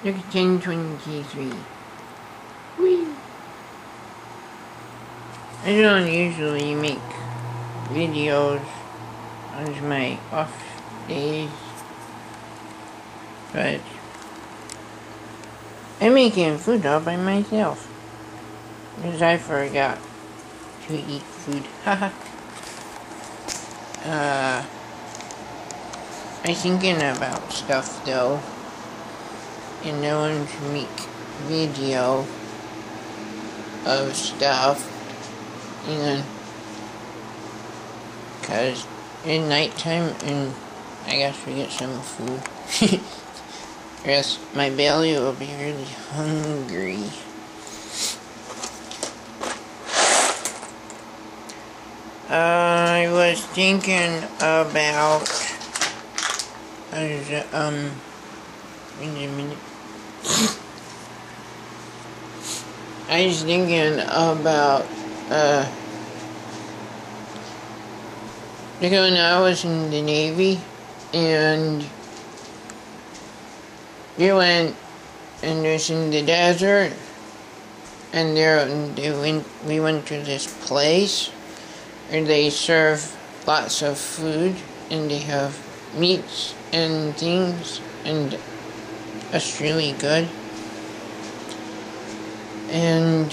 Look at 1023. Whee! I don't usually make videos on my off days, but I'm making food all by myself because I forgot to eat food. Haha. I'm thinking about stuff though, and I want to make video of stuff, and cause in nighttime, and I guess we get some food. Yes, my belly will be really hungry. I was thinking about wait a minute. I was thinking about like when I was in the Navy, and we went and was in the desert, and we went to this place where they serve lots of food, and they have meats and things, and that's really good. And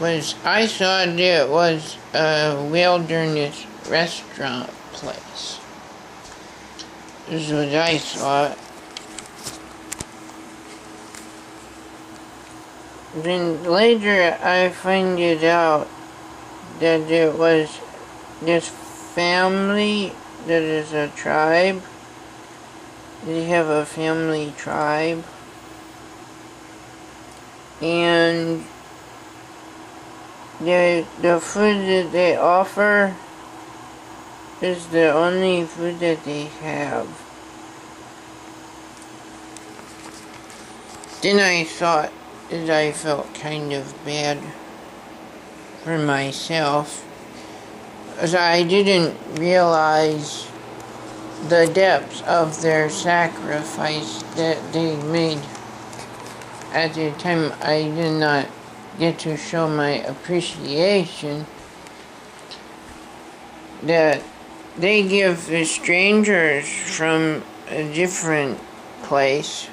I thought it was a wilderness restaurant place. This is what I thought. Then later I find it out that it was this family that is a tribe. They have a family tribe. And the food that they offer is the only food that they have. Then I thought that I felt kind of bad for myself, as I didn't realize the depths of their sacrifice that they made. At the time, I did not get to show my appreciation that they give the strangers from a different place,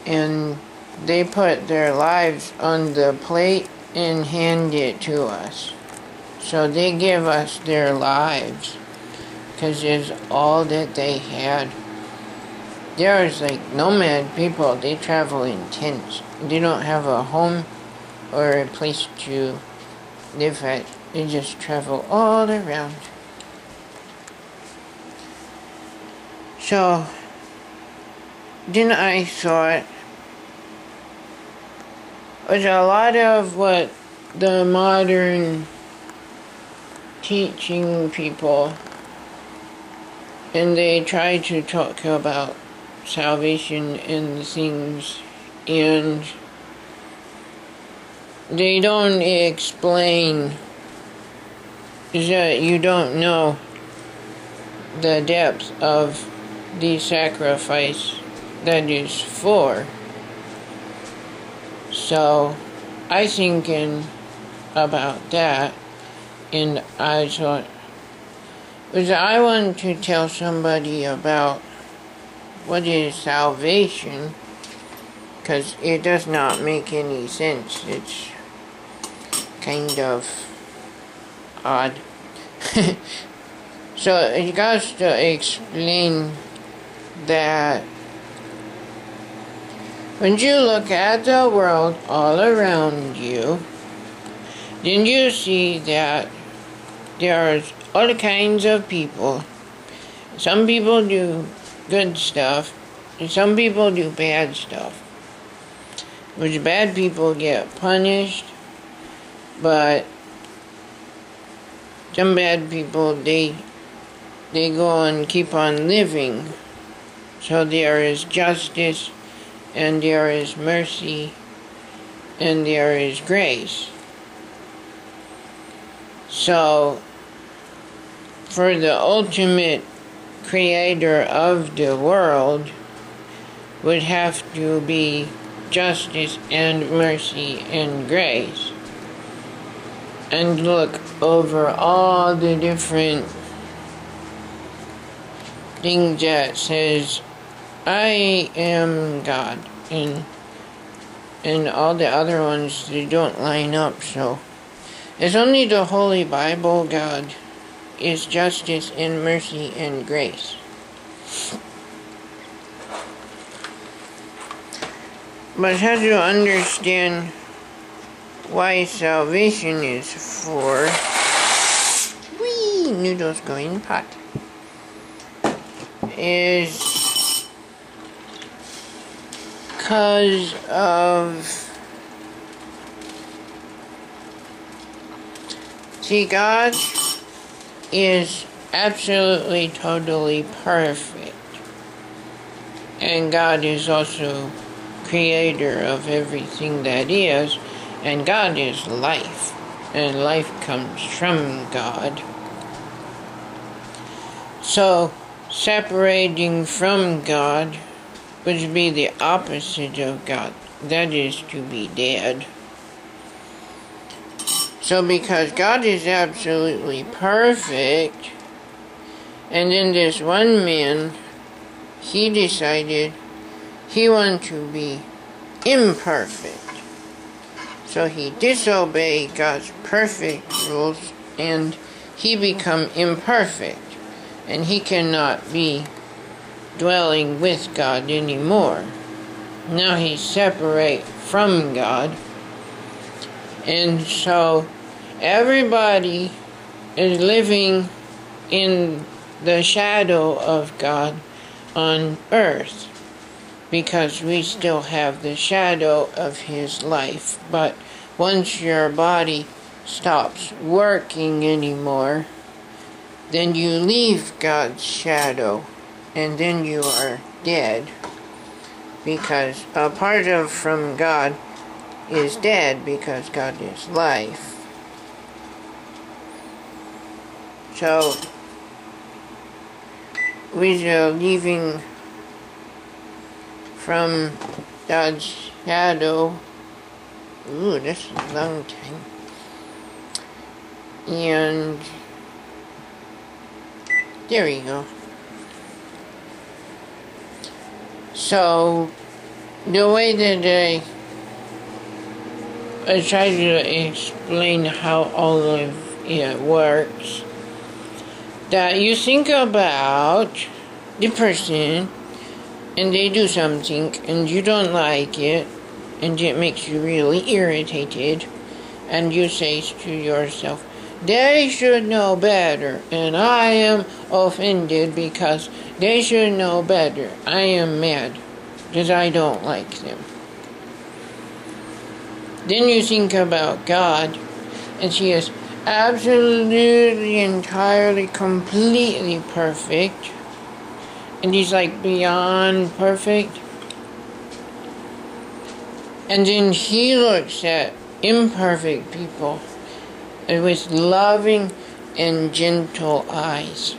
and they put their lives on the plate and hand it to us. So they give us their lives because it's all that they had. There's like nomad people, they travel in tents. They don't have a home or a place to live at. They just travel all around. So then I thought, was a lot of what the modern teaching people, and they try to talk about salvation and things, and they don't explain that you don't know the depth of the sacrifice that is for. So I thinking about that, and I thought, because I want to tell somebody about what is salvation, because it does not make any sense. It's kind of odd. So it has to explain that when you look at the world all around you, then you see that there's all kinds of people. Some people do good stuff, and some people do bad stuff. Which bad people get punished, but some bad people, they go and keep on living. So there is justice, and there is mercy, and there is grace. So, for the ultimate creator of the world, would have to be justice and mercy and grace. And look over all the different things that says, I am God, and all the other ones, they don't line up. So it's only the Holy Bible God is justice and mercy and grace. But how to understand why salvation is for noodles going in the pot is because of God is absolutely totally perfect, and God is also creator of everything that is, and God is life, and life comes from God. So separating from God would be the opposite of God, that is to be dead. So because God is absolutely perfect, and then this one man, he decided he wanted to be imperfect. So he disobeyed God's perfect rules, and he become imperfect. And he cannot be dwelling with God anymore. Now he's separate from God. And so everybody is living in the shadow of God on earth, because we still have the shadow of His life. But once your body stops working anymore, then you leave God's shadow, and then you are dead, because a part of from God is dead, because God is life. So we are leaving from God's shadow. Ooh, that's a long time. And there we go. So the way that I try to explain how all of it works, that you think about the person and they do something and you don't like it and it makes you really irritated, and you say to yourself, they should know better, and I am offended because they should know better. I am mad because I don't like them. Then you think about God, and He is absolutely, entirely, completely perfect, and He's like beyond perfect. And then He looks at imperfect people with loving and gentle eyes.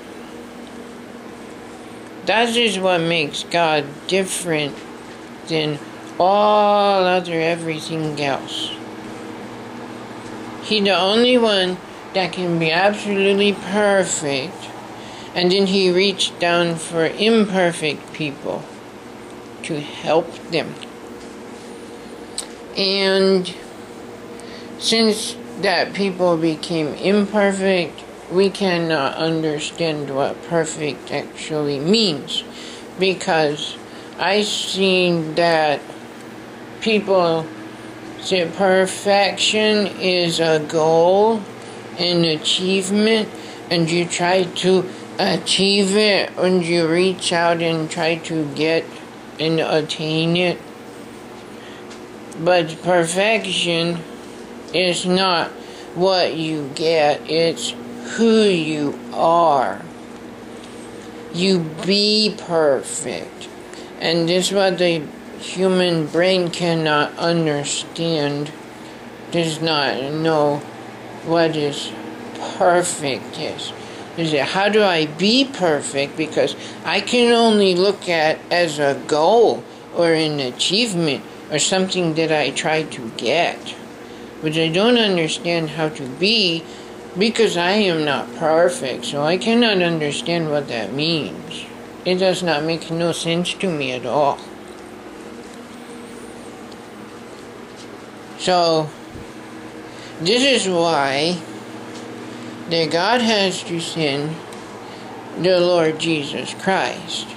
That is what makes God different than all other everything else. He's the only one that can be absolutely perfect, and then He reached down for imperfect people to help them. And since that people became imperfect, we cannot understand what perfect actually means, because I've seen that people say perfection is a goal, an achievement, and you try to achieve it, and you reach out and try to get and attain it. But perfection is not what you get, it's who you are. You be perfect. And this is what the human brain cannot understand, does not know what is perfect is. Is it, how do I be perfect? Because I can only look at as a goal or an achievement or something that I try to get, which I don't understand how to be because I am not perfect, so I cannot understand what that means. It does not make no sense to me at all. So, this is why that God has to send the Lord Jesus Christ.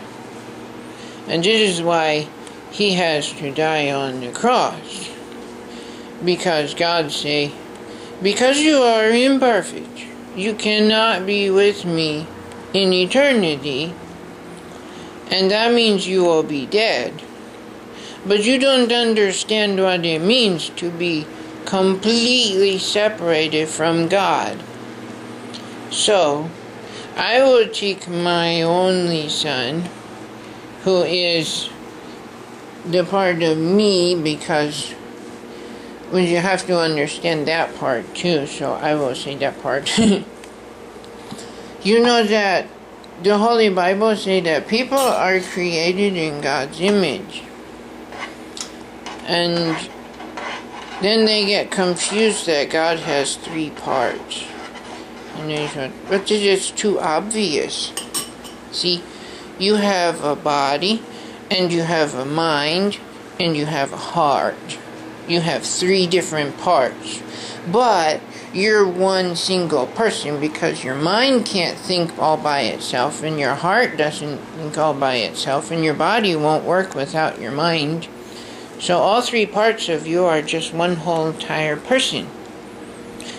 And this is why He has to die on the cross. Because God say, because you are imperfect, you cannot be with me in eternity, and that means you will be dead. But you don't understand what it means to be completely separated from God. So, I will take my only son, who is the part of me, because you have to understand that part too, so I will say that part. You know that the Holy Bible say that people are created in God's image. And then they get confused that God has 3 parts. And they say, but this is too obvious. See, you have a body, and you have a mind, and you have a heart. You have 3 different parts. But you're one single person because your mind can't think all by itself, and your heart doesn't think all by itself, and your body won't work without your mind. So all 3 parts of you are just one whole entire person.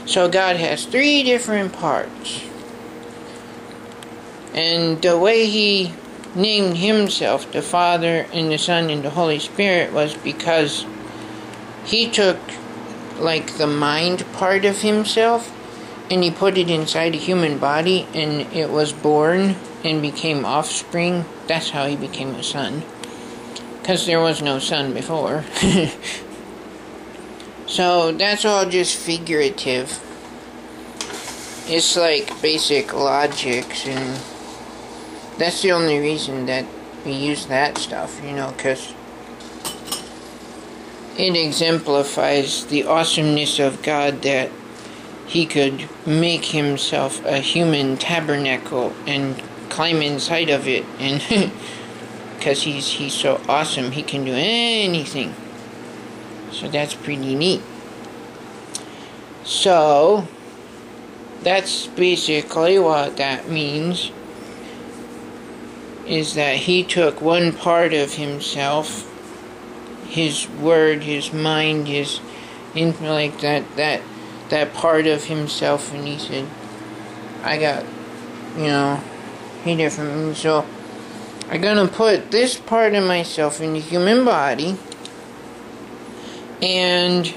So God has 3 different parts. And the way He named Himself, the Father and the Son and the Holy Spirit, was because He took like the mind part of Himself and He put it inside a human body, and it was born and became offspring. That's how He became a son. Because there was no son before. So that's all just figurative. It's like basic logics, and that's the only reason that we use that stuff, because it exemplifies the awesomeness of God, that He could make Himself a human tabernacle and climb inside of it, and because he's so awesome, He can do anything. So that's pretty neat. So that's basically what that means, is that He took one part of Himself, His word, His mind, His like that part of Himself, and He said, I got, He did for me. So I'm gonna put this part of myself in the human body, and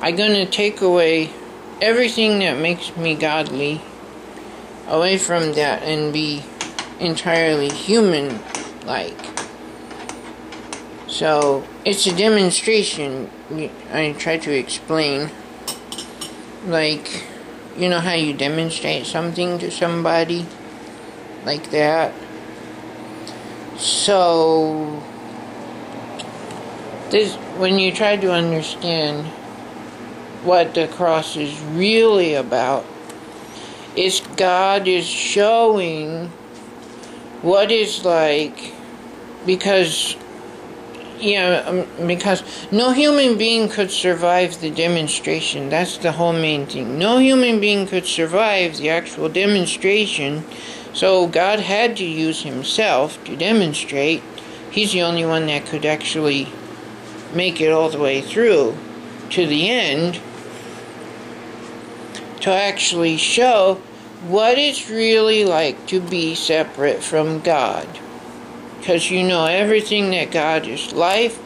I'm gonna take away everything that makes me godly away from that and be entirely human-like. So it's a demonstration. I try to explain, like, how you demonstrate something to somebody like that. So this, when you try to understand what the cross is really about, is God is showing what it's like, because no human being could survive the demonstration. That's the whole main thing. No human being could survive the actual demonstration, so God had to use Himself to demonstrate. He's the only one that could actually make it all the way through to the end, to actually show what it's really like to be separate from God. Because everything that God is: life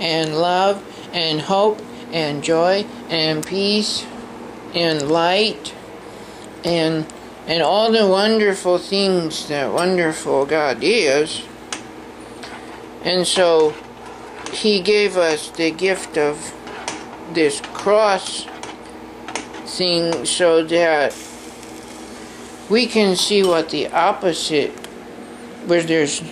and love and hope and joy and peace and light and all the wonderful things that wonderful God is. And so He gave us the gift of this cross thing so that we can see what the opposite, where there's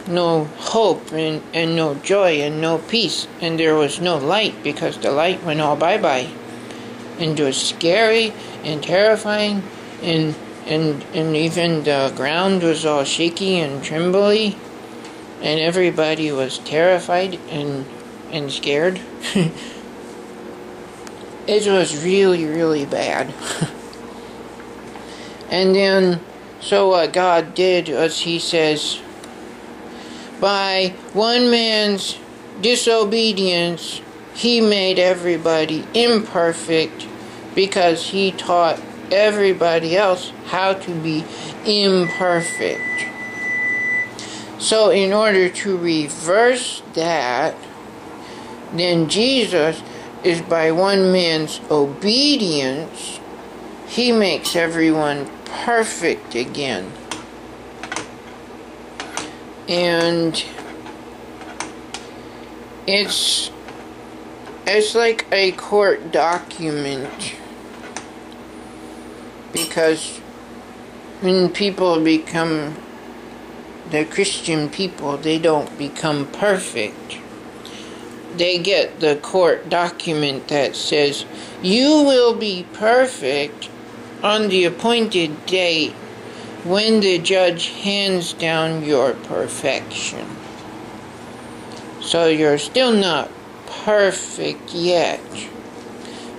no hope and no joy and no peace, and there was no light because the light went all bye-bye. And it was scary and terrifying, and even the ground was all shaky and trembly, and everybody was terrified and scared. It was really, really bad. And then, so what God did was He says, by one man's disobedience, He made everybody imperfect because He taught everybody else how to be imperfect. So in order to reverse that, then Jesus is by one man's obedience, He makes everyone perfect again. And it's like a court document, because when people become the Christian people, they don't become perfect. They get the court document that says, you will be perfect on the appointed date when the judge hands down your perfection. So you're still not perfect yet,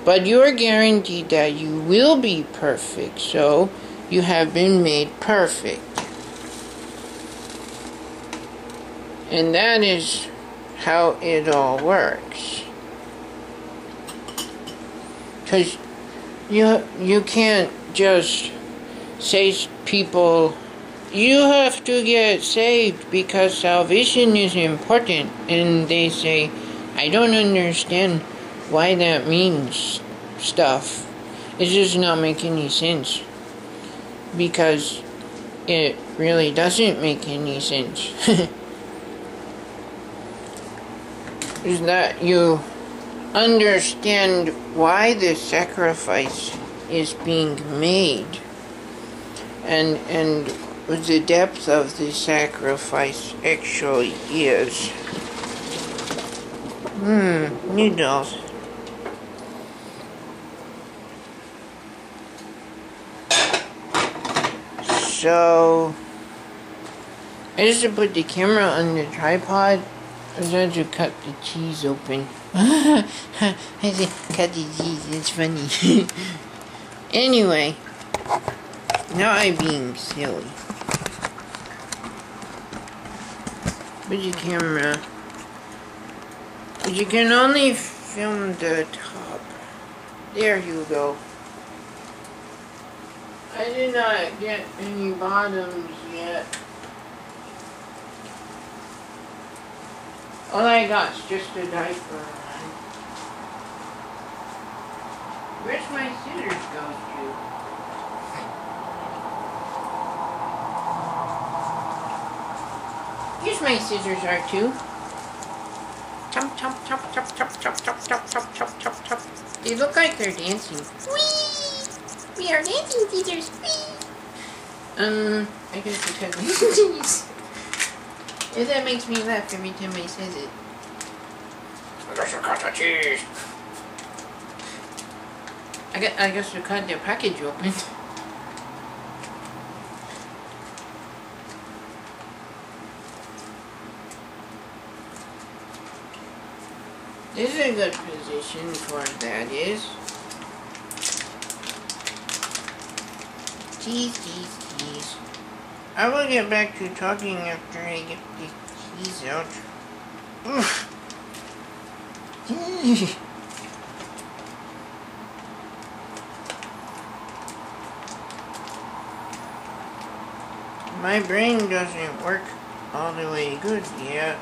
but you're guaranteed that you will be perfect, so you have been made perfect. And that is how it all works. Because you can't just say to people, you have to get saved because salvation is important, and they say, I don't understand why that means stuff. It does not make any sense, because it really doesn't make any sense. Is that you understand why this sacrifice is being made, and what the depth of the sacrifice actually is. Noodles. So I just put the camera on the tripod. I was trying to cut the cheese open. I said, cut the cheese, it's funny. Anyway, now I'm being silly. Put the camera. But you can only film the top. There you go. I did not get any bottoms yet. All I got is just a diaper. Where's my scissors go to? Here's my scissors are too. Chop, chop, chop, chop, chop, chop, chop, chop, chop, chop, chop, chop. They look like they're dancing. Whee! We are dancing scissors. Whee! I guess because my scissors. If that makes me laugh every time I says it. I guess you cut the cheese. I guess you cut the package open. This is a good position for that is. Cheese, cheese, cheese. I will get back to talking after I get the cheese out. My brain doesn't work all the way good yet.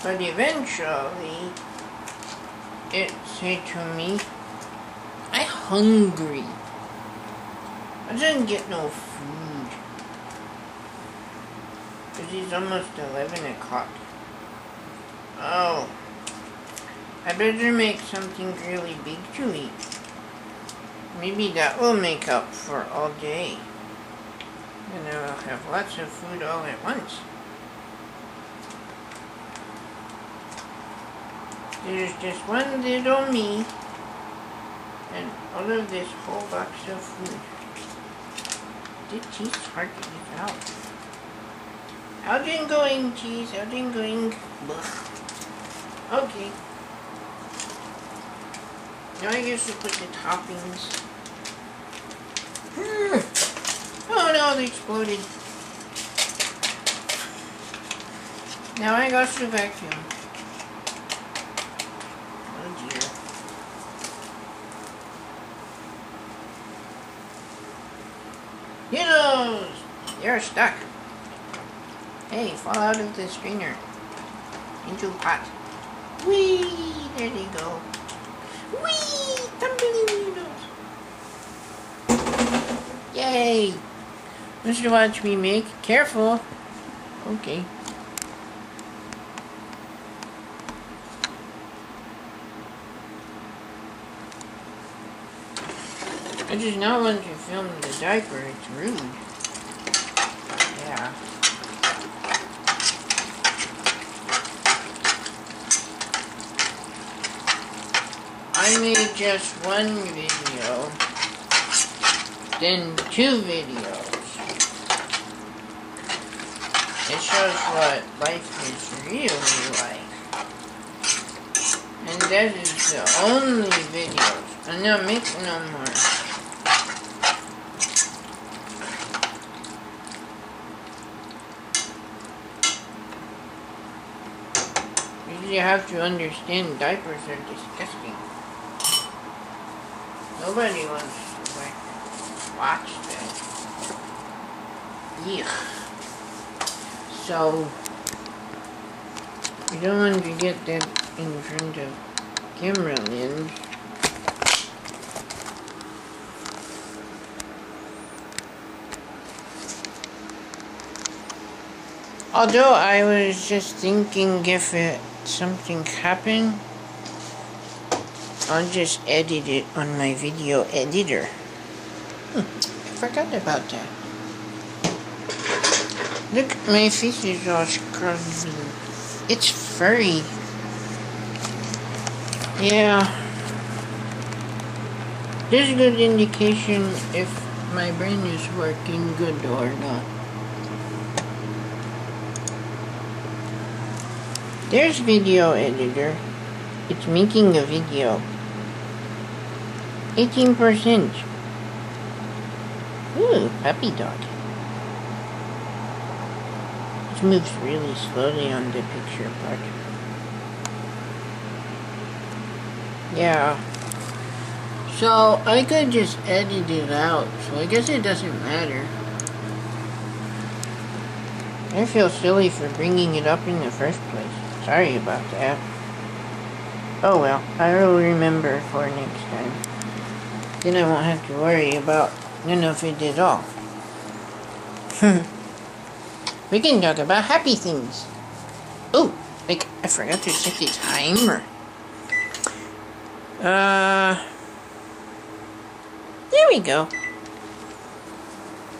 But eventually, it said to me, I'm hungry. I didn't get no food. Because it's almost 11 o'clock. Oh. I better make something really big to eat. Maybe that will make up for all day. And I will have lots of food all at once. There's just one little me and all of this whole box of food. The cheese is hard to get out. Out and going, cheese, out and going. Blech. Okay. Now I guess we'll put the toppings. Oh no, they exploded. Now I got to vacuum. Oh dear. Yellows! You're stuck. Hey, fall out of the strainer. Into pot. Whee! There they go. Whee! Tumbling Windows. Yay! Want to watch me make? Careful. Okay. I just not want to film the diaper. It's rude. Yeah. I made just one video, then 2 videos. It shows what life is really like. And that is the only videos. I'm not making no more. You have to understand diapers are disgusting. Nobody wants to watch that. Yuck. So you don't want to get that in front of camera lens. Although I was just thinking if something happened, I'll just edit it on my video editor. I forgot about that. Look, my face is all scrubbed. It's furry. Yeah. This is a good indication if my brain is working good or not. There's video editor. It's making a video. 18%. Ooh, puppy dog. It moves really slowly on the picture part. Yeah. So I could just edit it out, so I guess it doesn't matter. I feel silly for bringing it up in the first place. Sorry about that. Oh well, I will remember for next time. Then I won't have to worry about none of it at all. We can talk about happy things. Oh, like I forgot to set the timer. There we go.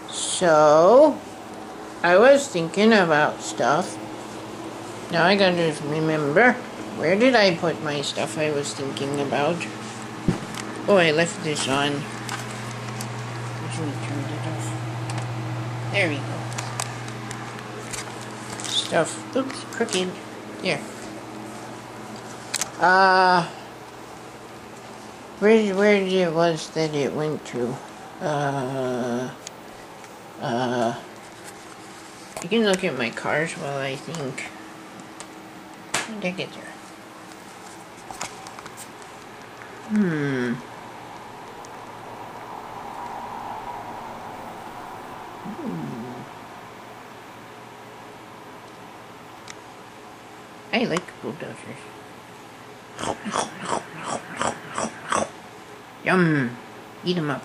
So, I was thinking about stuff. Now I gotta remember, where did I put my stuff I was thinking about? Oh, I left this on. Let me turn it off. There we go. Stuff. Oops, crooked. There. Where it was that it went to? You can look at my cars while I think. How did I get there? I like bulldozers. Yum! Eat them up.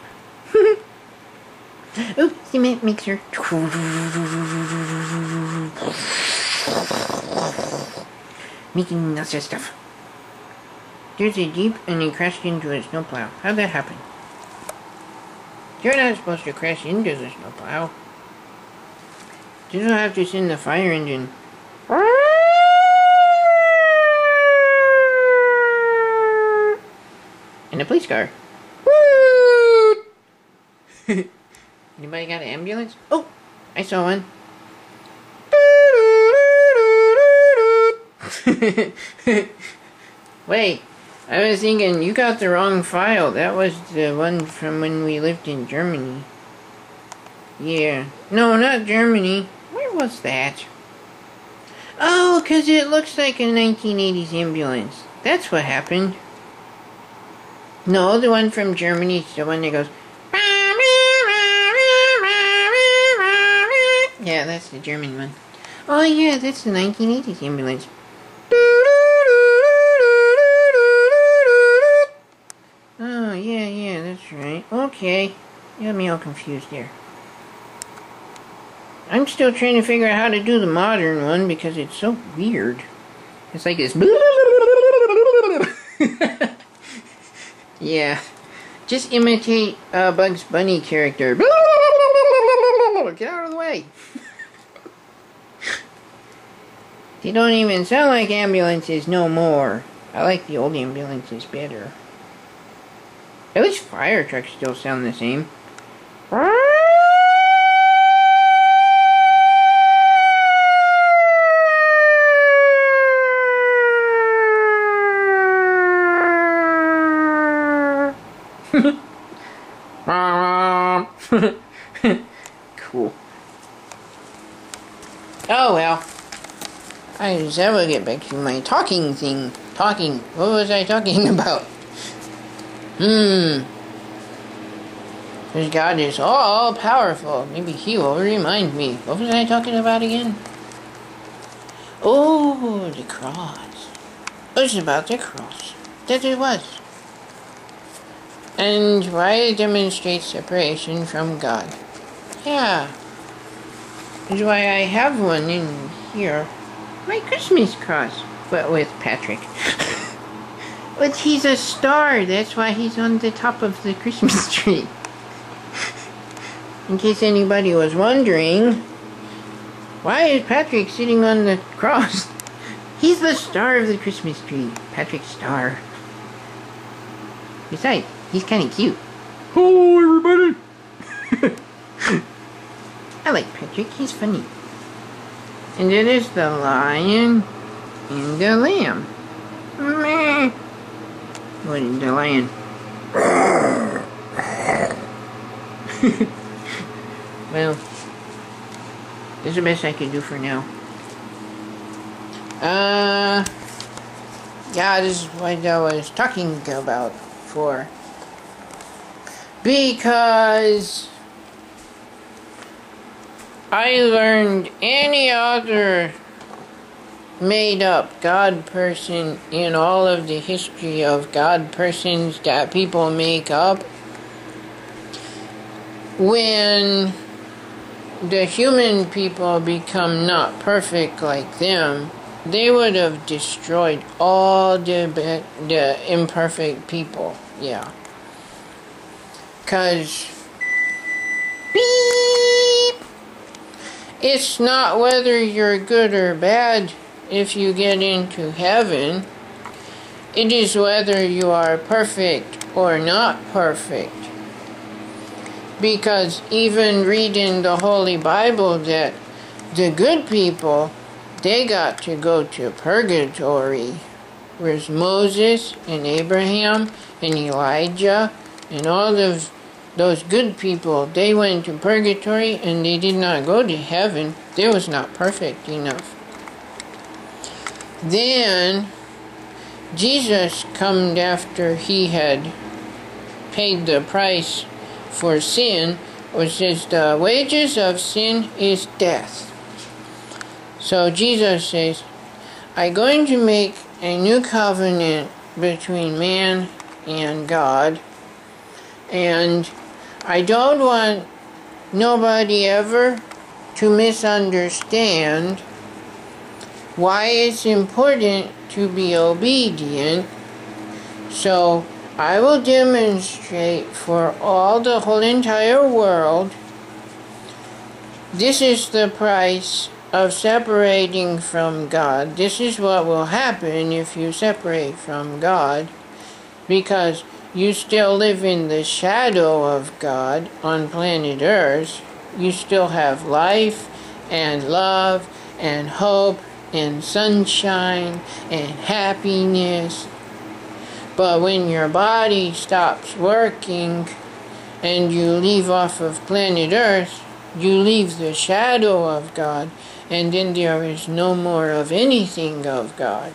Oh, cement mixer. Making lots of stuff. There's a Jeep and he crashed into a snowplow. How'd that happen? You're not supposed to crash into the snowplow. You don't have to send the fire engine. And a police car. Anybody got an ambulance? Oh, I saw one. Wait, I was thinking you got the wrong file. That was the one from when we lived in Germany. Yeah. No, not Germany. Where was that? Oh, 'cause it looks like a 1980s ambulance. That's what happened. No, the one from Germany is the one that goes... Yeah, that's the German one. Oh yeah, that's the 1980s ambulance. Oh, yeah, that's right. Okay. You got me all confused there. I'm still trying to figure out how to do the modern one because it's so weird. It's like this... Yeah. Just imitate a Bugs Bunny character. Get out of the way. They don't even sound like ambulances no more. I like the old ambulances better. At least fire trucks still sound the same. Cool. Oh well. I just will get back to my talking thing. What was I talking about? Because God is all powerful. Maybe He will remind me. What was I talking about again? Oh, the cross. It was about the cross. That it was. And why it demonstrates separation from God. Yeah. That's why I have one in here. My Christmas cross. But with Patrick. But he's a star. That's why he's on the top of the Christmas tree. In case anybody was wondering, why is Patrick sitting on the cross? He's the star of the Christmas tree. Patrick's star. Besides, he's kind of cute. Hello, everybody. I like Patrick. He's funny. And then there's the lion and the lamb. Meh. What is the lion? Well, this is the best I can do for now. Yeah, this is what I was talking about for. Because I learned any other made-up God person in all of the history of God persons that people make up. When the human people become not perfect like them, they would have destroyed all the imperfect people. Yeah. 'Cause beep! It's not whether you're good or bad if you get into heaven. It is whether you are perfect or not perfect. Because even reading the Holy Bible that the good people, they got to go to purgatory. Whereas Moses and Abraham and Elijah and all of those good people, they went to purgatory and they did not go to heaven. They was not perfect enough. Then Jesus come after he had paid the price for sin, which says the wages of sin is death. So Jesus says, I'm going to make a new covenant between man and God, and I don't want nobody ever to misunderstand why it's important to be obedient. So I will demonstrate for all the whole entire world This is the price of separating from God. This is what will happen if you separate from God, because you still live in the shadow of God on planet Earth. You still have life and love and hope and sunshine and happiness. But when your body stops working and you leave off of planet Earth, you leave the shadow of God, and then there is no more of anything of God.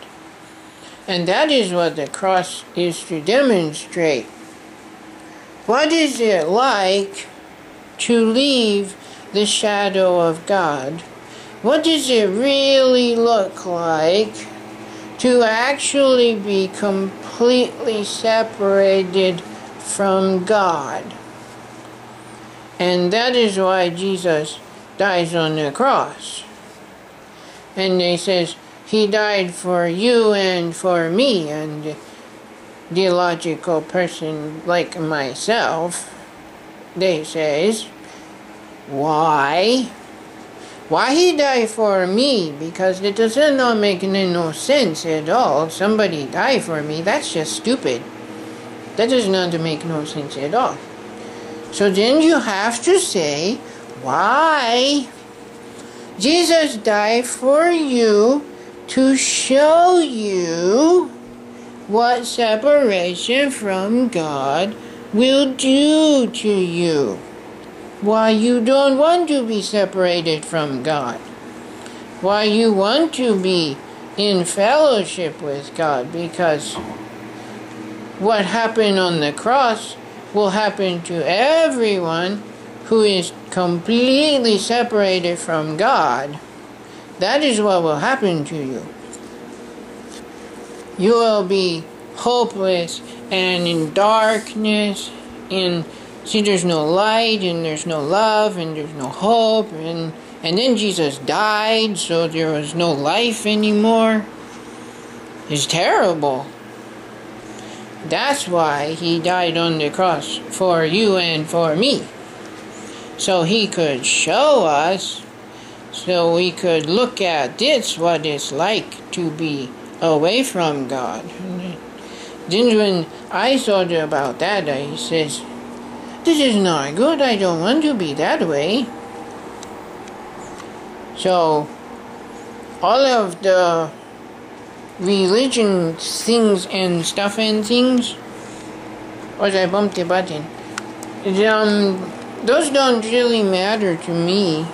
And that is what the cross is to demonstrate. What is it like to leave the shadow of God? What does it really look like to actually be completely separated from God? And that is why Jesus dies on the cross. And they says, He died for you and for me. And the logical person like myself, they says, why? Why He died for me? Because it does not make no sense at all. Somebody die for me, that's just stupid. That does not make no sense at all. So then you have to say, why? Jesus died for you to show you what separation from God will do to you. Why you don't want to be separated from God. Why you want to be in fellowship with God. Because what happened on the cross will happen to everyone who is completely separated from God. That is what will happen to you. You will be hopeless and in darkness, and see, there's no light, and there's no love, and there's no hope, and then Jesus died, so there was no life anymore. It's terrible. That's why He died on the cross, for you and for me. So He could show us, so we could look at this, what it's like to be away from God. Then when I thought about that, I says, this is not good. I don't want to be that way. So all of the religion things and stuff and things, I bumped the button. Those don't really matter to me.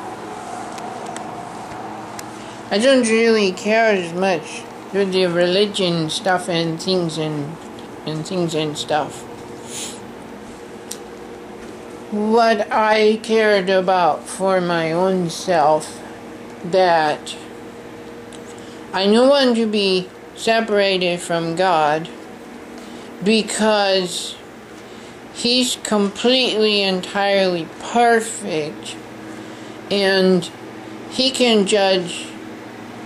I don't really care as much with the religion stuff and things and things and stuff. What I cared about for my own self, that I don't want to be separated from God, because He's completely, entirely perfect, and He can judge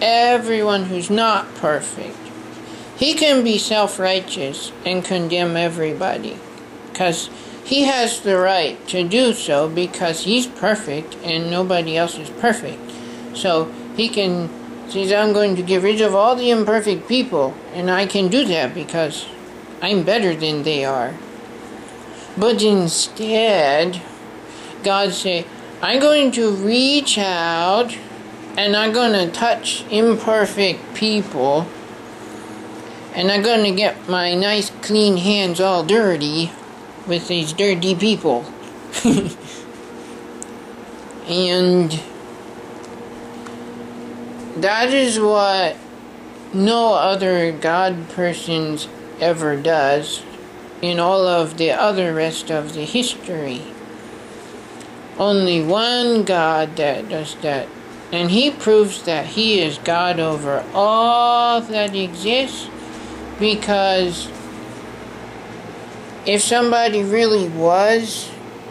everyone who's not perfect. He can be self-righteous and condemn everybody, because He has the right to do so, because He's perfect and nobody else is perfect. So He can say, I'm going to get rid of all the imperfect people, and I can do that because I'm better than they are. But instead, God say, I'm going to reach out and I'm going to touch imperfect people, and I'm going to get my nice clean hands all dirty with these dirty people. And that is what no other God persons ever does in all of the other rest of the history. Only one God that does that. And He proves that He is God over all that exists, because if somebody really was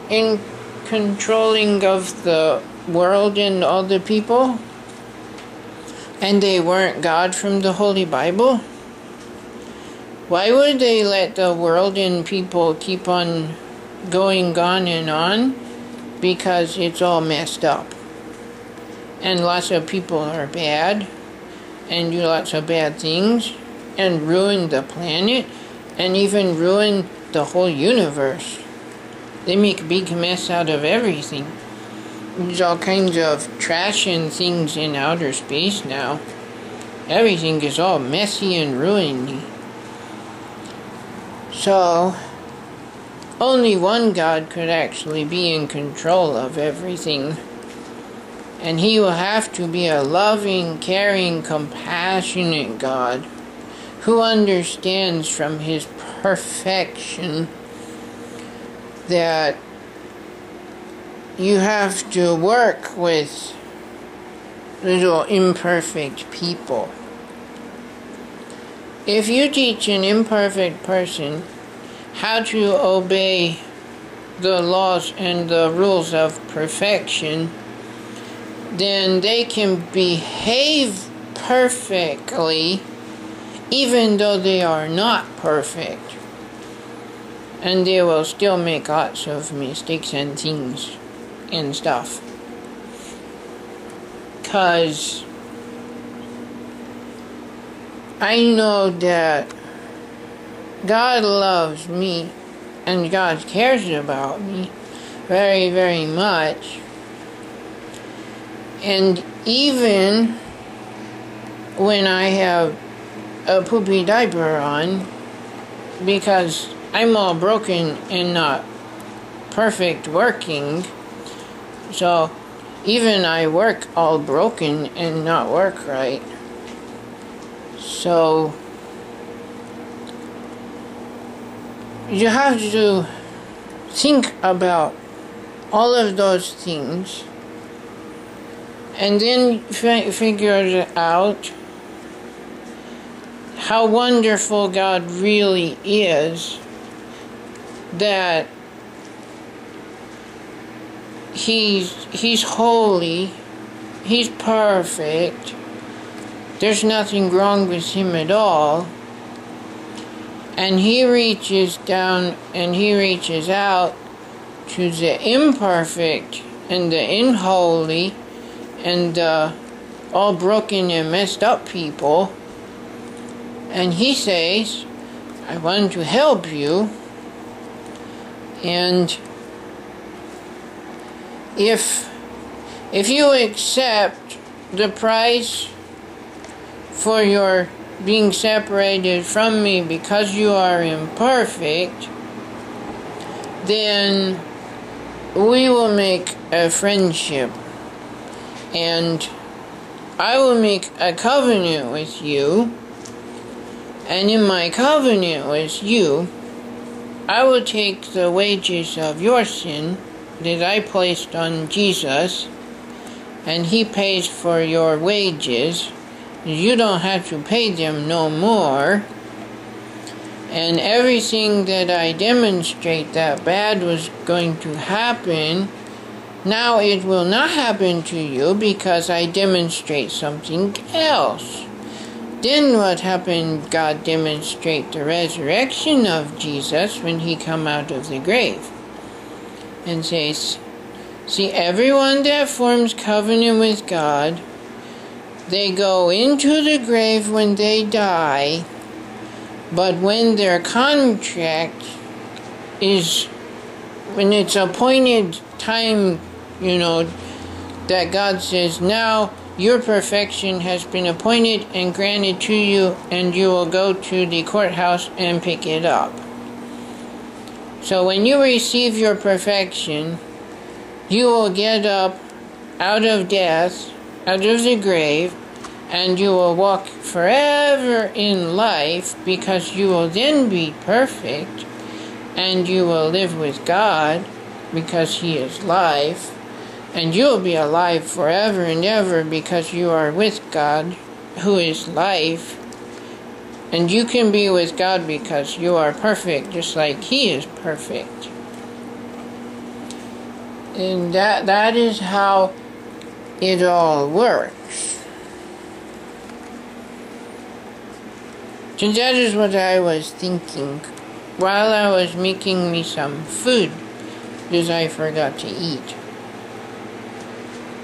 in controlling of the world and all the people, and they weren't God from the Holy Bible, why would they let the world and people keep on going on and on? Because it's all messed up. and lots of people are bad and do lots of bad things and ruin the planet and even ruin the whole universe. They make a big mess out of everything. There's all kinds of trash and things in outer space now. Everything is all messy and ruiny. So, only one God could actually be in control of everything. And He will have to be a loving, caring, compassionate God who understands from His perfection that you have to work with little imperfect people. If you teach an imperfect person how to obey the laws and the rules of perfection, then they can behave perfectly even though they are not perfect. And they will still make lots of mistakes and things and stuff. 'Cause I know that God loves me and God cares about me very, very much. And even when I have a poopy diaper on, because I'm all broken and not perfect working, so even I work all broken and not work right. So you have to think about all of those things and then figure out how wonderful God really is, that He's holy, He's perfect, there's nothing wrong with Him at all, and He reaches down and He reaches out to the imperfect and the unholy and the all broken and messed up people, and He says, I want to help you. And if you accept the price for your being separated from me because you are imperfect, then we will make a friendship, and I will make a covenant with you, and in my covenant with you, I will take the wages of your sin that I placed on Jesus, and He pays for your wages. You don't have to pay them no more. And everything that I demonstrate that bad was going to happen, now it will not happen to you because I demonstrate something else. Then what happened? God demonstrate the resurrection of Jesus when He come out of the grave. And says, see, everyone that forms covenant with God, they go into the grave when they die, but when their contract is, when it's appointed time, that God says, now your perfection has been appointed and granted to you, and you will go to the courthouse and pick it up. So when you receive your perfection, you will get up out of death, out of the grave, and you will walk forever in life, because you will then be perfect, and you will live with God because He is life. And you will be alive forever and ever because you are with God, who is life. And you can be with God because you are perfect, just like He is perfect. And that is how it all works. So that is what I was thinking while I was making me some food, because I forgot to eat.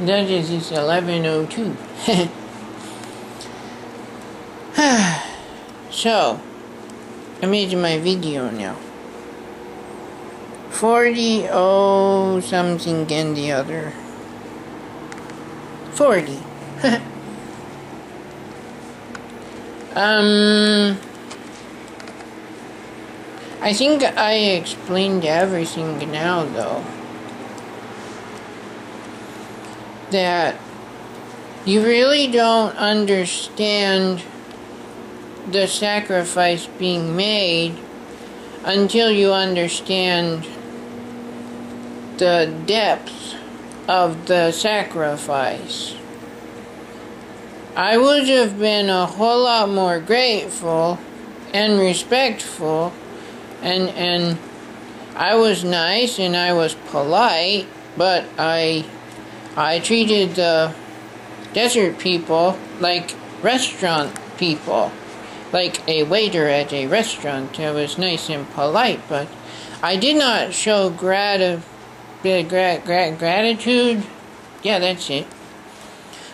That is, it's 11:02. So, I'm into my video now. 40, something and the other. 40. I think I explained everything now, though. That you really don't understand the sacrifice being made until you understand the depth of the sacrifice. I would have been a whole lot more grateful and respectful, and I was nice and I was polite, but I treated the desert people like restaurant people, like a waiter at a restaurant. I was nice and polite, but I did not show gratitude. Yeah, that's it.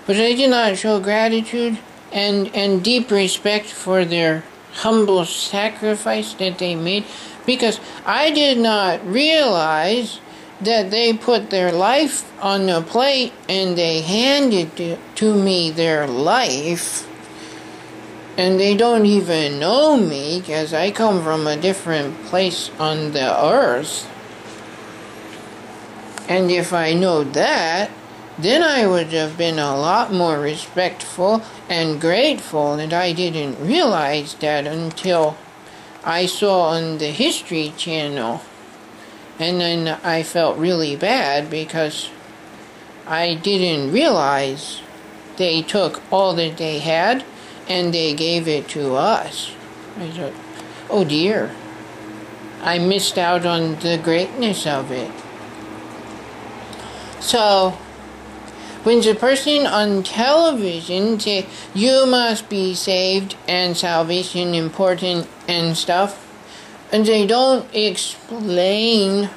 But I did not show gratitude and deep respect for their humble sacrifice that they made, because I did not realize that they put their life on the plate and they handed to me their life, and they don't even know me because I come from a different place on the earth. And if I know that, then I would have been a lot more respectful and grateful, and I didn't realize that until I saw on the History Channel. And then I felt really bad because I didn't realize they took all that they had and they gave it to us. I thought, oh dear, I missed out on the greatness of it. So, when the person on television say, you must be saved and salvation important and stuff, and they don't explain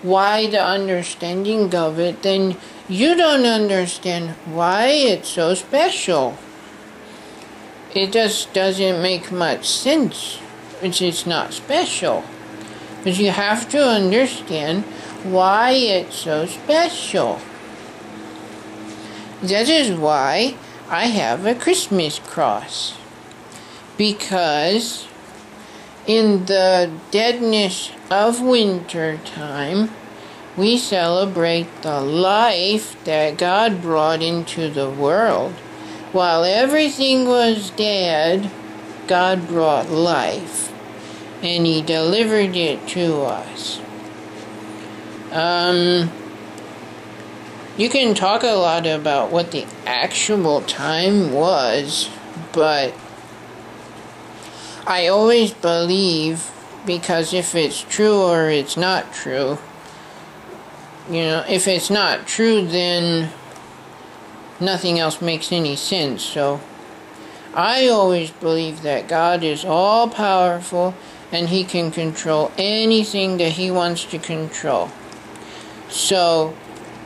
why the understanding of it, then you don't understand why it's so special. It just doesn't make much sense. It's not special. But you have to understand why it's so special. That is why I have a Christmas cross. Because in the deadness of winter time, we celebrate the life that God brought into the world. While everything was dead, God brought life, and He delivered it to us. You can talk a lot about what the actual time was, but I always believe, because if it's true or it's not true, if it's not true, then nothing else makes any sense. So I always believe that God is all powerful and He can control anything that He wants to control. So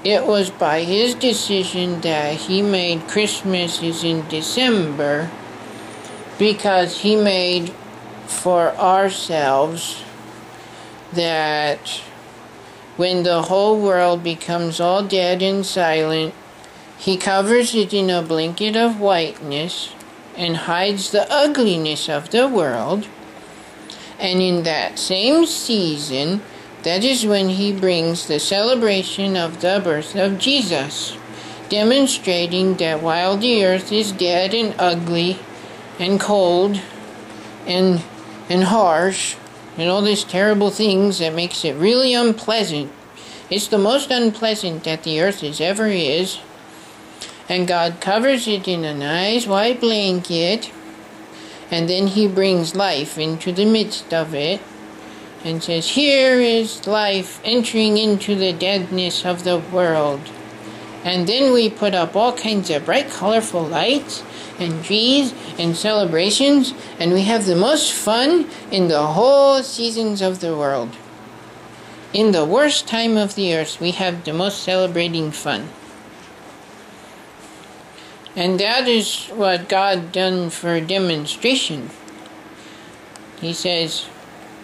it was by His decision that He made Christmas is in December, because He made for ourselves that when the whole world becomes all dead and silent, He covers it in a blanket of whiteness and hides the ugliness of the world. And in that same season, that is when He brings the celebration of the birth of Jesus, demonstrating that while the earth is dead and ugly and cold and harsh and all these terrible things that makes it really unpleasant, it's the most unpleasant that the earth ever is, and God covers it in a nice white blanket, and then He brings life into the midst of it and says, here is life entering into the deadness of the world. And then we put up all kinds of bright, colorful lights and trees and celebrations, and we have the most fun in the whole seasons of the world. In the worst time of the earth, we have the most celebrating fun. And that is what God done for demonstration. He says,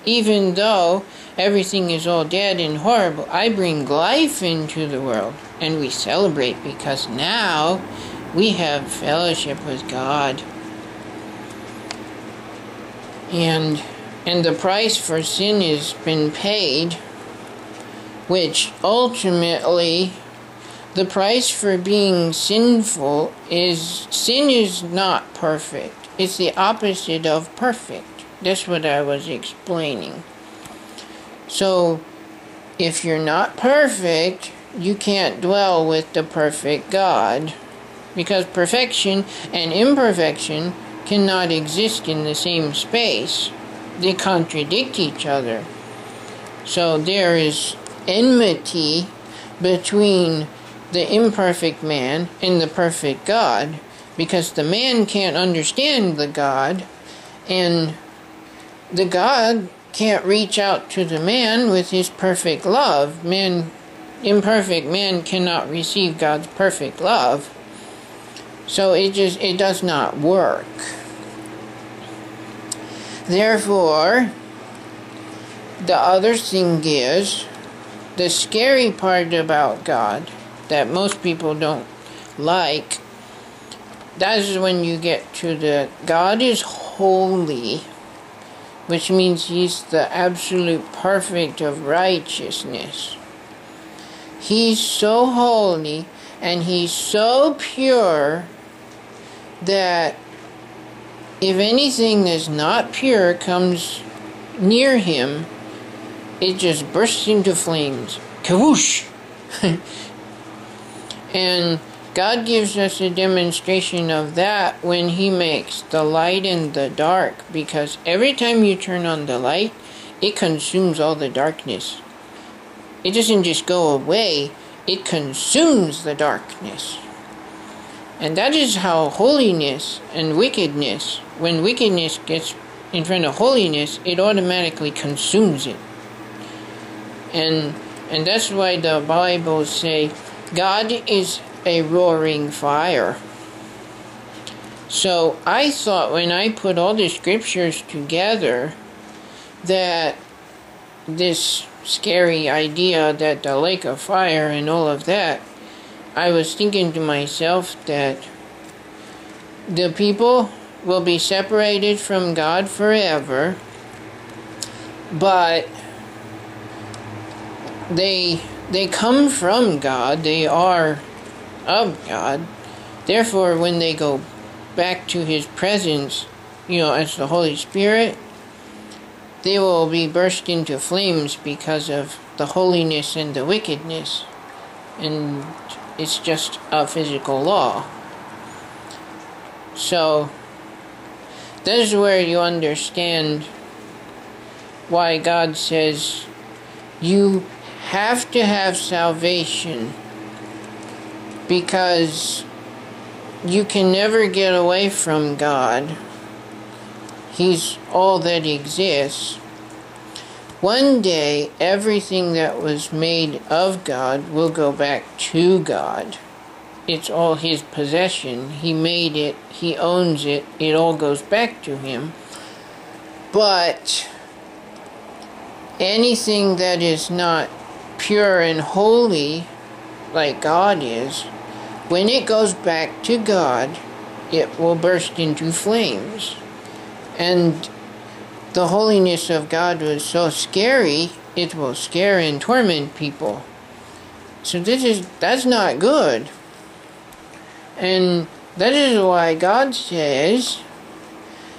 even though everything is all dead and horrible, I bring life into the world. And we celebrate because now we have fellowship with God. And the price for sin has been paid, which ultimately, the price for being sinful is, sin is not perfect. It's the opposite of perfect. That's what I was explaining. So, if you're not perfect, you can't dwell with the perfect God, because perfection and imperfection cannot exist in the same space. They contradict each other. So there is enmity between the imperfect man and the perfect God, because the man can't understand the God, and the God can't reach out to the man with his perfect love. Imperfect man cannot receive God's perfect love. So it does not work. Therefore, the other thing is, the scary part about God that most people don't like, that is when you get to the God is holy, which means he's the absolute perfect of righteousness. He's so holy and he's so pure that if anything that's not pure comes near him, it just bursts into flames. Kawoosh! And God gives us a demonstration of that when he makes the light and the dark, because every time you turn on the light, it consumes all the darkness. It doesn't just go away, it consumes the darkness. And that is how holiness and wickedness, when wickedness gets in front of holiness, it automatically consumes it. And that's why the Bible say God is a roaring fire. So I thought when I put all the scriptures together that this scary idea that the lake of fire and all of that, I was thinking to myself that the people will be separated from God forever, but they come from God, they are of God. Therefore, when they go back to his presence, as the Holy Spirit, they will be burst into flames because of the holiness and the wickedness. And it's just a physical law. So, that is where you understand why God says you have to have salvation, because you can never get away from God. He's all that exists. One day, everything that was made of God will go back to God. It's all his possession. He made it. He owns it. It all goes back to him. But anything that is not pure and holy, like God is, when it goes back to God, it will burst into flames. And the holiness of God was so scary, it will scare and torment people. So that's not good. And that is why God says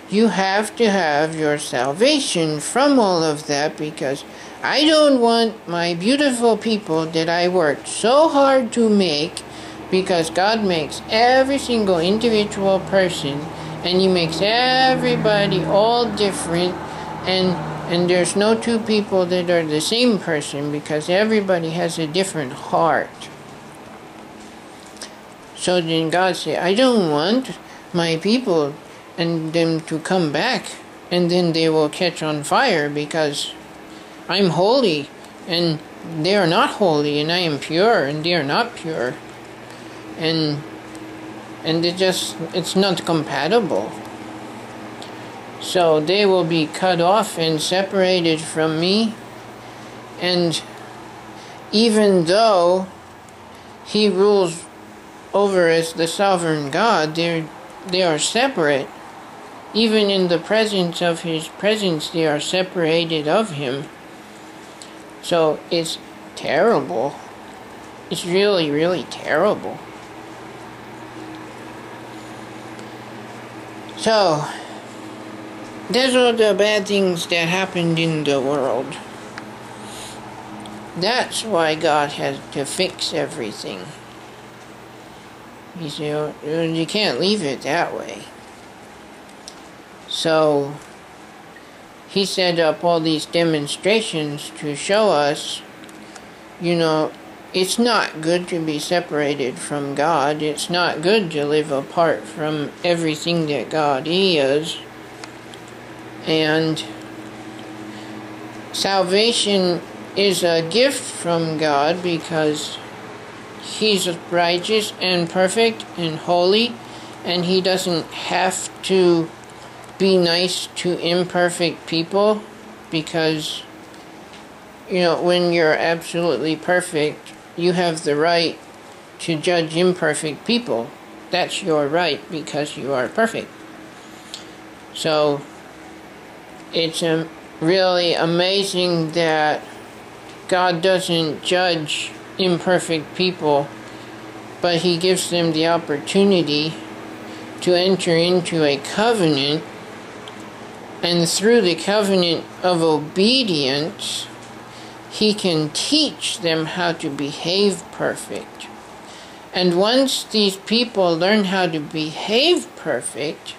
you have to have your salvation from all of that, because I don't want my beautiful people that I worked so hard to make, because God makes every single individual person, and he makes everybody all different, and there's no two people that are the same person, because everybody has a different heart. So then God said, I don't want my people and them to come back, and then they will catch on fire, because I'm holy, and they are not holy, and I am pure, and they are not pure. And and it's not compatible. So they will be cut off and separated from me, and even though he rules over as the sovereign God, they are separate. Even in the presence of his presence, they are separated of him. So it's terrible. It's really, really terrible. So, those are the bad things that happened in the world. That's why God has to fix everything. You can't leave it that way. So, he set up all these demonstrations to show us, it's not good to be separated from God. It's not good to live apart from everything that God is. And salvation is a gift from God because he's righteous and perfect and holy, and he doesn't have to be nice to imperfect people, because when you're absolutely perfect, you have the right to judge imperfect people. That's your right because you are perfect. So it's really amazing that God doesn't judge imperfect people, but he gives them the opportunity to enter into a covenant, and through the covenant of obedience, he can teach them how to behave perfect. And once these people learn how to behave perfect,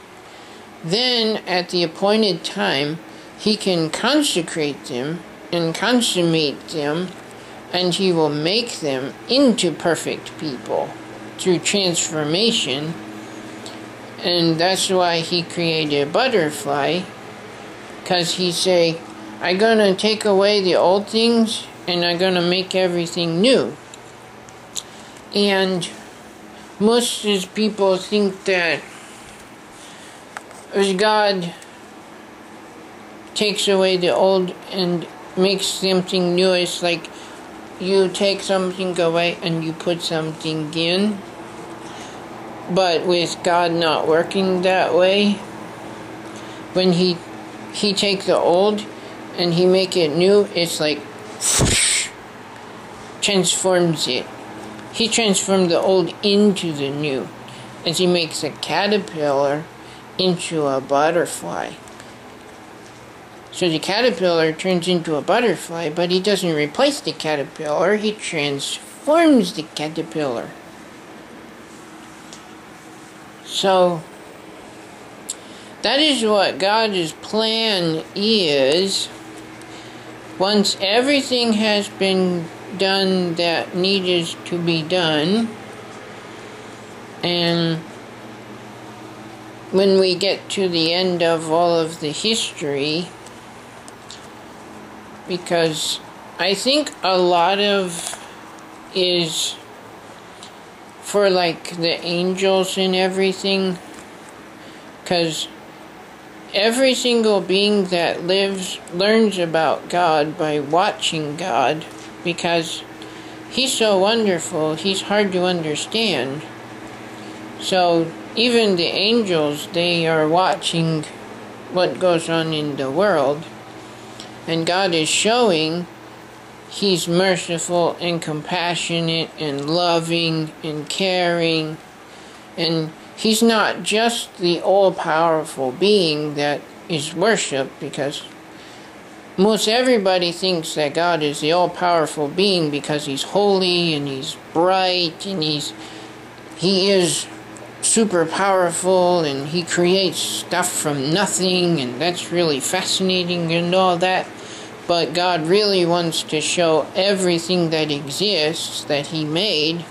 then at the appointed time, he can consecrate them and consummate them, and he will make them into perfect people through transformation. And that's why he created a butterfly, because he say, I'm going to take away the old things and I'm going to make everything new. And most people think that as God takes away the old and makes something new, it's like you take something away and you put something in. But with God not working that way, when he take the old and he make it new, it's like whoosh, transforms it. He transformed the old into the new, as he makes a caterpillar into a butterfly. So the caterpillar turns into a butterfly, but he doesn't replace the caterpillar, he transforms the caterpillar. So that is what God's plan is. Once everything has been done that needed to be done, and when we get to the end of all of the history, because I think a lot of is for like the angels and everything, because every single being that lives learns about God by watching God, because he's so wonderful, he's hard to understand. So even the angels, they are watching what goes on in the world, and God is showing he's merciful and compassionate and loving and caring, and he's not just the all-powerful being that is worshipped, because most everybody thinks that God is the all-powerful being because he's holy and he's bright and he is super powerful and he creates stuff from nothing, and that's really fascinating and all that. But God really wants to show everything that exists that he made,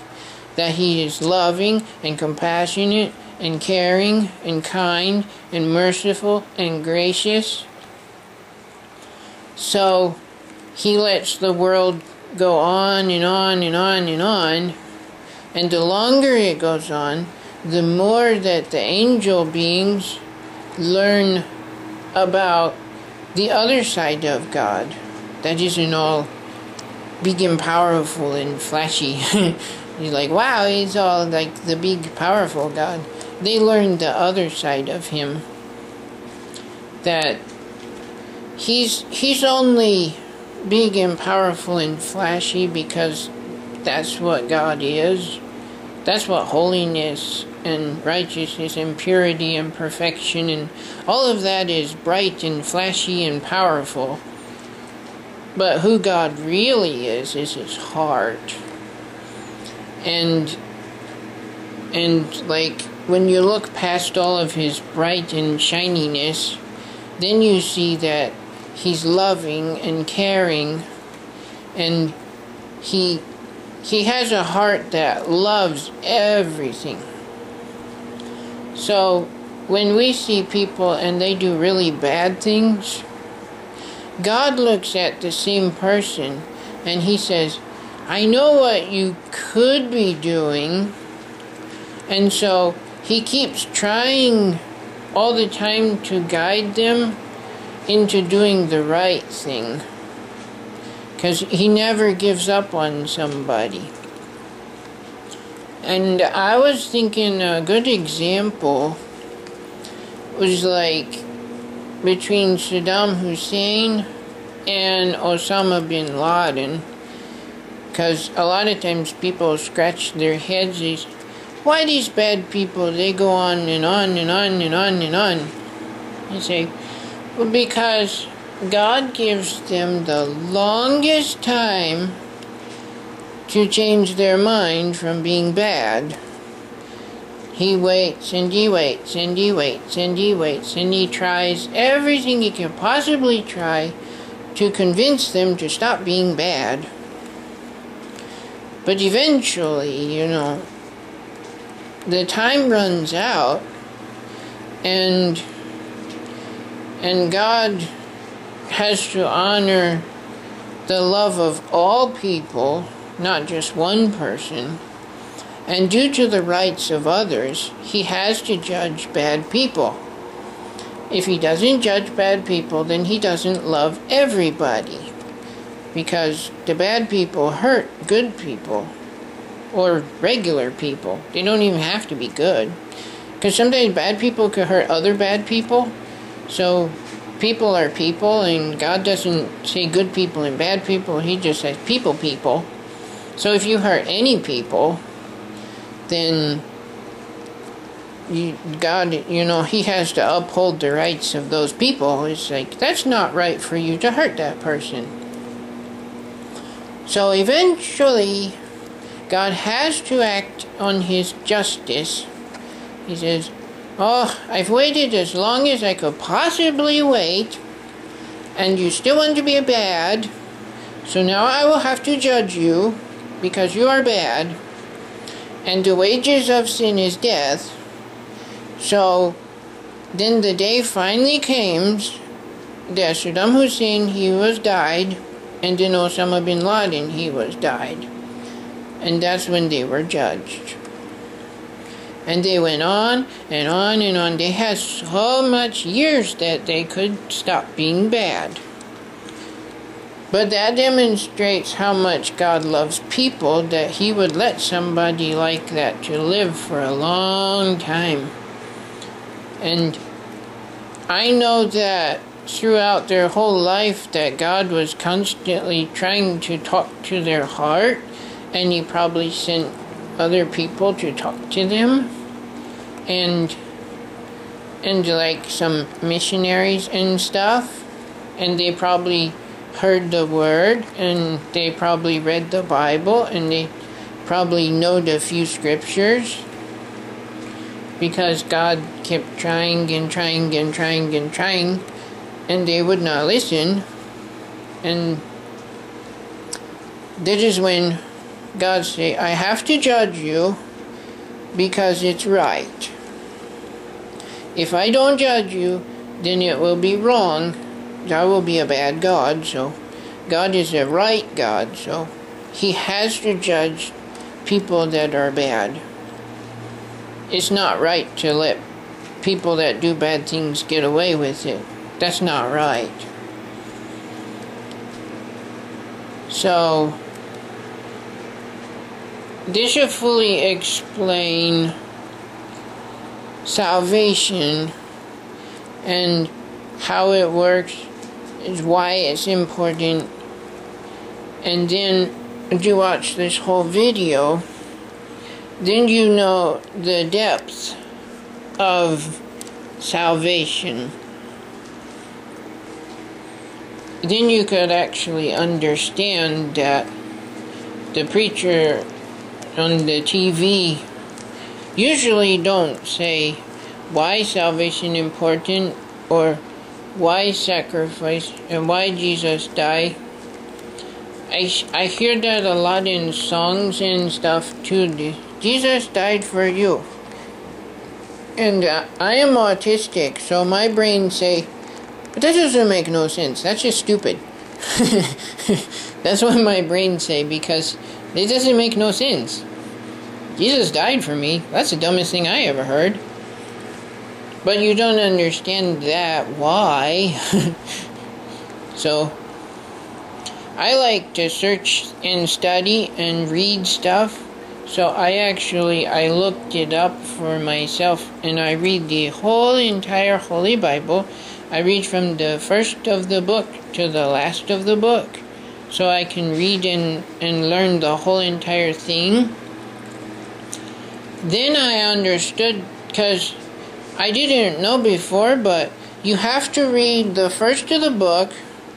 that he is loving and compassionate and caring and kind and merciful and gracious. So he lets the world go on and on and on and on, and the longer it goes on, the more that the angel beings learn about the other side of God that isn't all big and powerful and flashy. You're like, wow, he's all like the big, powerful God. They learn the other side of him. That he's only big and powerful and flashy because that's what God is. That's what holiness and righteousness and purity and perfection and all of that is bright and flashy and powerful. But who God really is his heart. And like when you look past all of his bright and shininess, then you see that he's loving and caring, and he has a heart that loves everything. So when we see people and they do really bad things, God looks at the same person and he says, I know what you could be doing. And so he keeps trying all the time to guide them into doing the right thing. Because he never gives up on somebody. And I was thinking a good example was like between Saddam Hussein and Osama bin Laden. Because a lot of times people scratch their heads, why these bad people, they go on and on and on and on and on. You say, well, because God gives them the longest time to change their mind from being bad. He waits and he waits and he waits and he waits and he tries everything he can possibly try to convince them to stop being bad. But eventually, the time runs out, and God has to honor the love of all people, not just one person. And due to the rights of others, he has to judge bad people. If he doesn't judge bad people, then he doesn't love everybody. Because the bad people hurt good people. Or regular people. They don't even have to be good. Because sometimes bad people could hurt other bad people. So people are people, and God doesn't say good people and bad people. He just says people. So if you hurt any people, then God, he has to uphold the rights of those people. It's like, that's not right for you to hurt that person. So eventually, God has to act on his justice. He says, oh, I've waited as long as I could possibly wait, and you still want to be bad, so now I will have to judge you, because you are bad, and the wages of sin is death. So then the day finally came that Saddam Hussein, he was died, and then Osama bin Laden, he was died. And that's when they were judged. And they went on and on and on. They had so much years that they could stop being bad. But that demonstrates how much God loves people, that he would let somebody like that to live for a long time. And I know that throughout their whole life that God was constantly trying to talk to their heart, and he probably sent other people to talk to them, and like some missionaries and stuff, and they probably heard the word, and they probably read the Bible, and they probably know the few scriptures, because God kept trying and trying and trying and trying, and they would not listen. And that is when God said, I have to judge you because it's right. If I don't judge you, then it will be wrong. I will be a bad God. So God is a right God, so he has to judge people that are bad. it's not right to let people that do bad things get away with it. That's not right. So, this should fully explain salvation and how it works, is why it's important. And then, if you watch this whole video, then you know the depth of salvation. Then you could actually understand that the preacher on the TV usually don't say why salvation important or why sacrifice and why Jesus died. I hear that a lot in songs and stuff too. Jesus died for you. And I am autistic, so my brain say, but that doesn't make no sense. That's just stupid. That's what my brain say, because it doesn't make no sense. Jesus died for me. That's the dumbest thing I ever heard. But you don't understand that why. So, I like to search and study and read stuff. So I looked it up for myself, and I read the whole entire Holy Bible. I read from the first of the book to the last of the book. So I can read and learn the whole entire thing. Then I understood, because I didn't know before, but you have to read the first of the book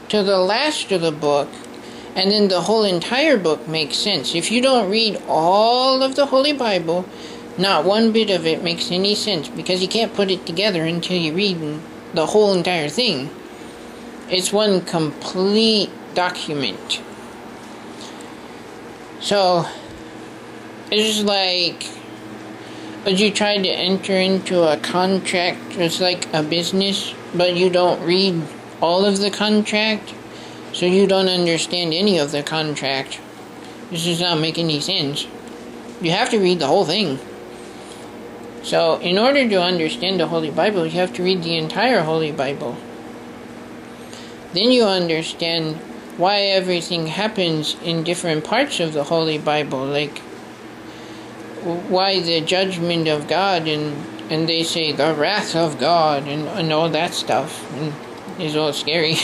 to the last of the book, and then the whole entire book makes sense. If you don't read all of the Holy Bible, not one bit of it makes any sense, because you can't put it together until you read the whole entire thing. It's one complete document. So, it's like, as you try to enter into a contract, it's like a business, but you don't read all of the contract, so you don't understand any of the contract. This does not make any sense. You have to read the whole thing. So, in order to understand the Holy Bible, you have to read the entire Holy Bible. Then you understand why everything happens in different parts of the Holy Bible, like why the judgment of God, and they say the wrath of God, and all that stuff, and it's all scary.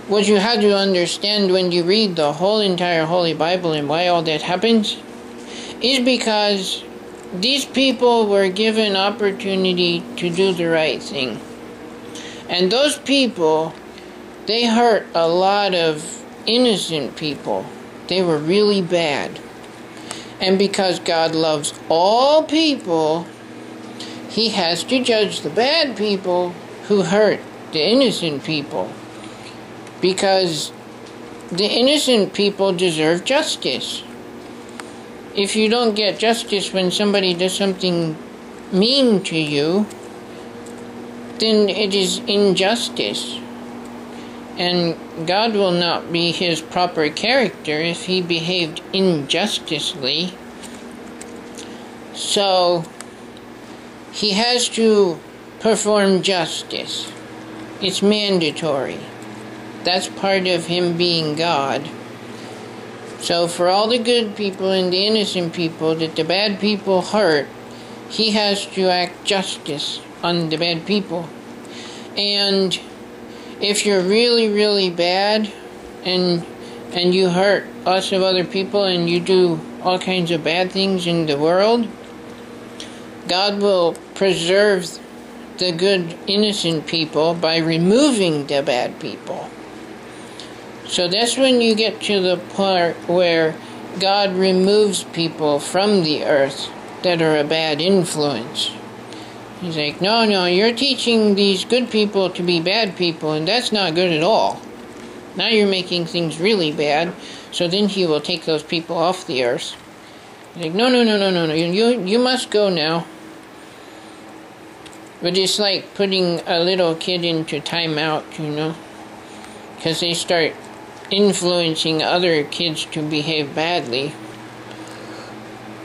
What you have to understand when you read the whole entire Holy Bible and why all that happens is because these people were given opportunity to do the right thing. And those people, they hurt a lot of innocent people. They were really bad. And because God loves all people, He has to judge the bad people who hurt the innocent people. Because the innocent people deserve justice. If you don't get justice when somebody does something mean to you, then it is injustice. And God will not be His proper character if He behaved injusticely. So, He has to perform justice. It's mandatory. That's part of Him being God. So for all the good people and the innocent people that the bad people hurt, He has to act justice on the bad people. And if you're really, really bad and you hurt lots of other people and you do all kinds of bad things in the world, God will preserve the good, innocent people by removing the bad people. So that's when you get to the part where God removes people from the earth that are a bad influence. He's like, no, you're teaching these good people to be bad people, and that's not good at all. Now you're making things really bad, so then He will take those people off the earth. He's like, no, you must go now. But it's like putting a little kid into timeout, because they start influencing other kids to behave badly.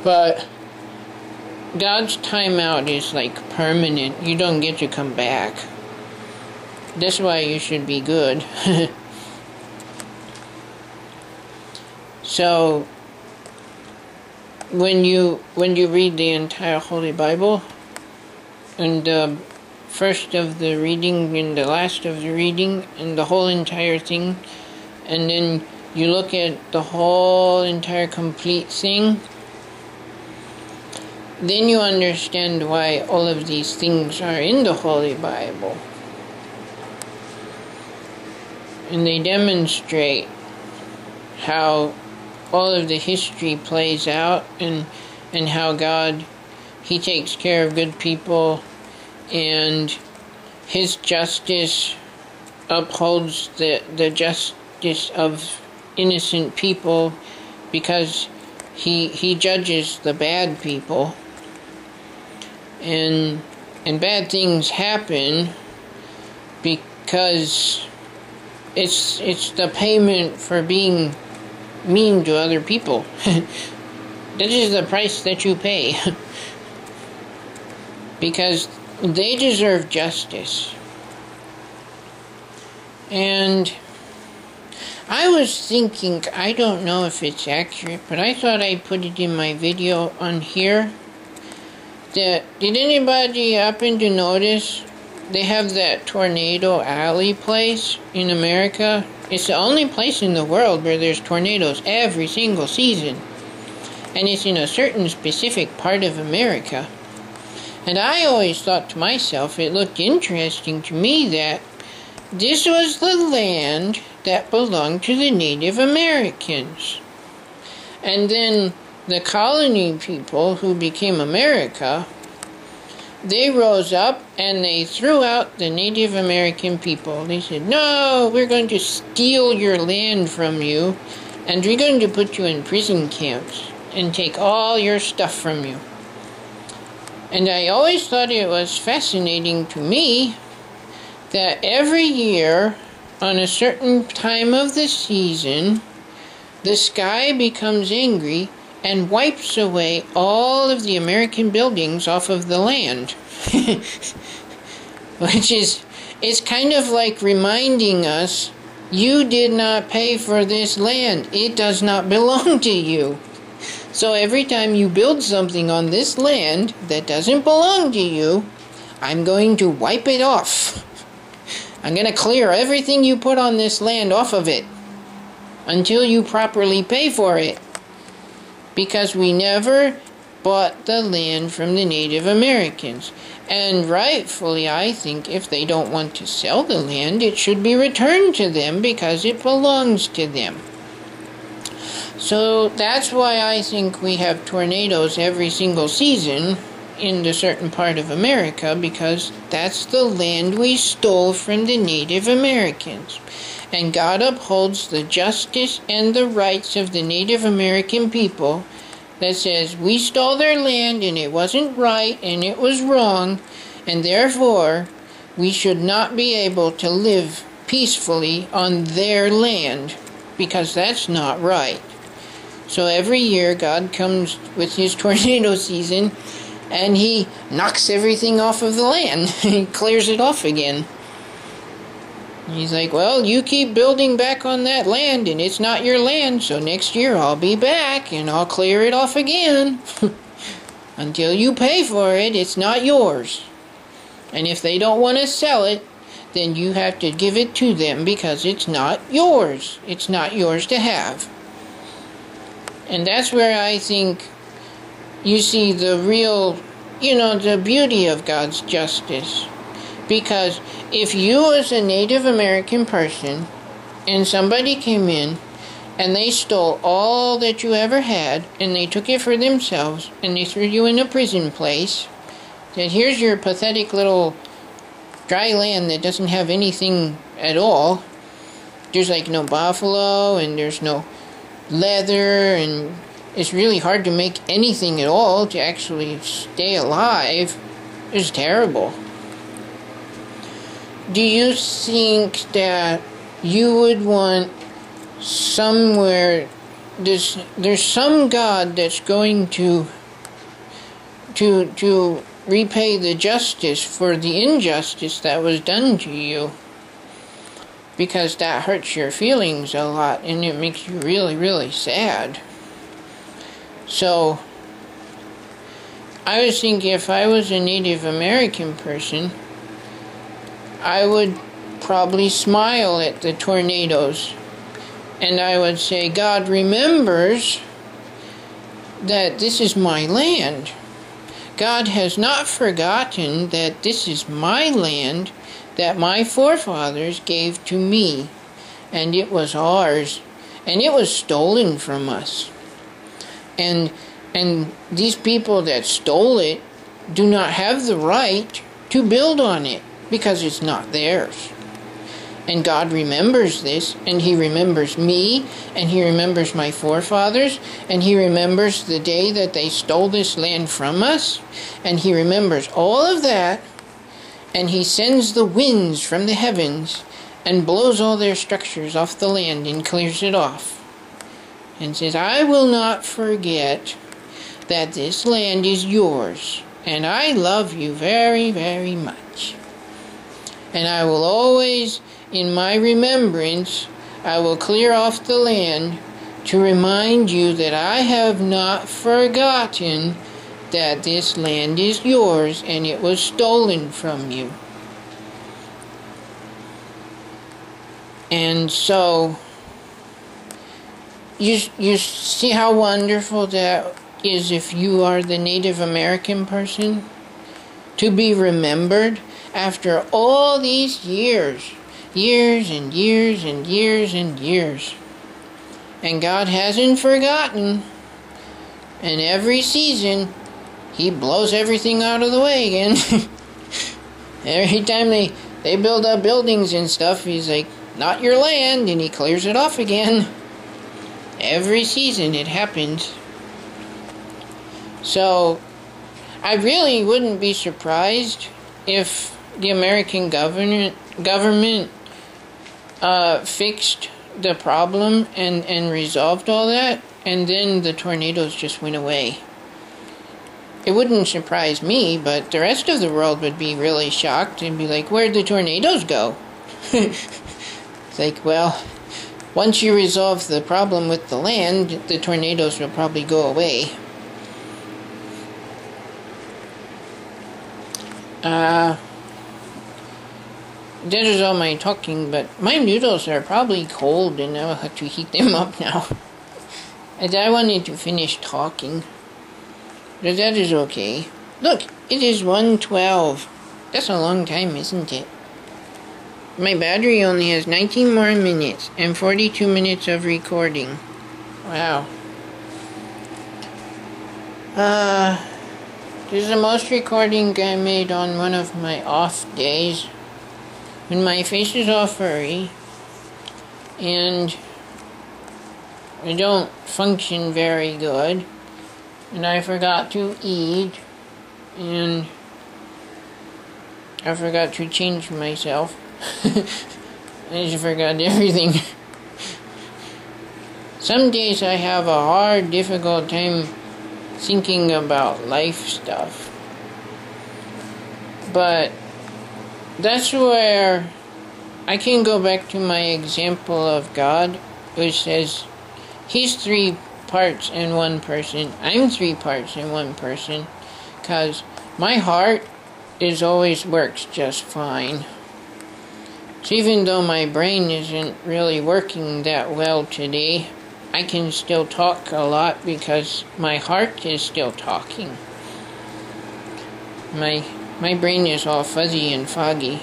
But God's timeout is like permanent. You don't get to come back. That's why you should be good. So when you read the entire Holy Bible, and the first of the reading and the last of the reading and the whole entire thing, and then you look at the whole entire complete thing, then you understand why all of these things are in the Holy Bible. And they demonstrate how all of the history plays out, and how God, He takes care of good people, and His justice upholds the justice of innocent people, because He judges the bad people. And bad things happen because it's the payment for being mean to other people. This is the price that you pay. Because they deserve justice. And I was thinking, I don't know if it's accurate, but I thought I'd put it in my video on here. Did anybody happen to notice they have that Tornado Alley place in America? It's the only place in the world where there's tornadoes every single season. And it's in a certain specific part of America. And I always thought to myself, it looked interesting to me that this was the land that belonged to the Native Americans. And then the colony people who became America, they rose up and they threw out the Native American people. They said, no, we're going to steal your land from you, and we're going to put you in prison camps and take all your stuff from you. And I always thought it was fascinating to me that every year, on a certain time of the season, the sky becomes angry and wipes away all of the American buildings off of the land. Which is, it's kind of like reminding us, you did not pay for this land. It does not belong to you. So every time you build something on this land that doesn't belong to you, I'm going to wipe it off. I'm going to clear everything you put on this land off of it until you properly pay for it. Because we never bought the land from the Native Americans. And rightfully, I think, if they don't want to sell the land, it should be returned to them because it belongs to them. So that's why I think we have tornadoes every single season in a certain part of America, because that's the land we stole from the Native Americans. And God upholds the justice and the rights of the Native American people that says we stole their land and it wasn't right and it was wrong, and therefore we should not be able to live peacefully on their land because that's not right. So every year God comes with his tornado season and he knocks everything off of the land. He clears it off again. He's like, well, you keep building back on that land and it's not your land, so next year I'll be back and I'll clear it off again. Until you pay for it, it's not yours. And if they don't want to sell it, then you have to give it to them because it's not yours. It's not yours to have. And that's where I think you see the real, the beauty of God's justice. Because if you as a Native American person and somebody came in and they stole all that you ever had and they took it for themselves and they threw you in a prison place, that here's your pathetic little dry land that doesn't have anything at all. There's like no buffalo and there's no leather, and it's really hard to make anything at all to actually stay alive. It's terrible. Do you think that you would want somewhere, there's some God that's going to to repay the justice for the injustice that was done to you, because that hurts your feelings a lot and it makes you really, really sad. So I was thinking, if I was a Native American person, I would probably smile at the tornadoes, and I would say, God remembers that this is my land. God has not forgotten that this is my land that my forefathers gave to me, and it was ours, and it was stolen from us. And these people that stole it do not have the right to build on it because it's not theirs. And God remembers this, and He remembers me, and He remembers my forefathers, and He remembers the day that they stole this land from us, and He remembers all of that, and He sends the winds from the heavens and blows all their structures off the land and clears it off, and says, I will not forget that this land is yours, and I love you very, very much. And I will always, in my remembrance, I will clear off the land to remind you that I have not forgotten that this land is yours and it was stolen from you. And so, you see how wonderful that is if you are the Native American person? To be remembered after all these years. Years and years and years and years. And God hasn't forgotten. And every season, He blows everything out of the way again. Every time they build up buildings and stuff, He's like, not your land, and He clears it off again. Every season it happens. So, I really wouldn't be surprised if the American government fixed the problem and resolved all that, and then the tornadoes just went away. It wouldn't surprise me, but the rest of the world would be really shocked and be like, where'd the tornadoes go? It's like, well, once you resolve the problem with the land, the tornadoes will probably go away. That is all my talking, but my noodles are probably cold and I'll have to heat them up now. And I wanted to finish talking, but that is okay. Look, it is 1:12. That's a long time, isn't it? My battery only has 19 more minutes and 42 minutes of recording. Wow. This is the most recording I made on one of my off days, when my face is all furry and I don't function very good, and I forgot to eat, and I forgot to change myself. I just forgot everything. Some days I have a hard, difficult time thinking about life stuff. But that's where I can go back to my example of God, which says He's 3 parts in one person. I'm 3 parts in one person, because my heart always works just fine. So even though my brain isn't really working that well today, I can still talk a lot because my heart is still talking. My brain is all fuzzy and foggy.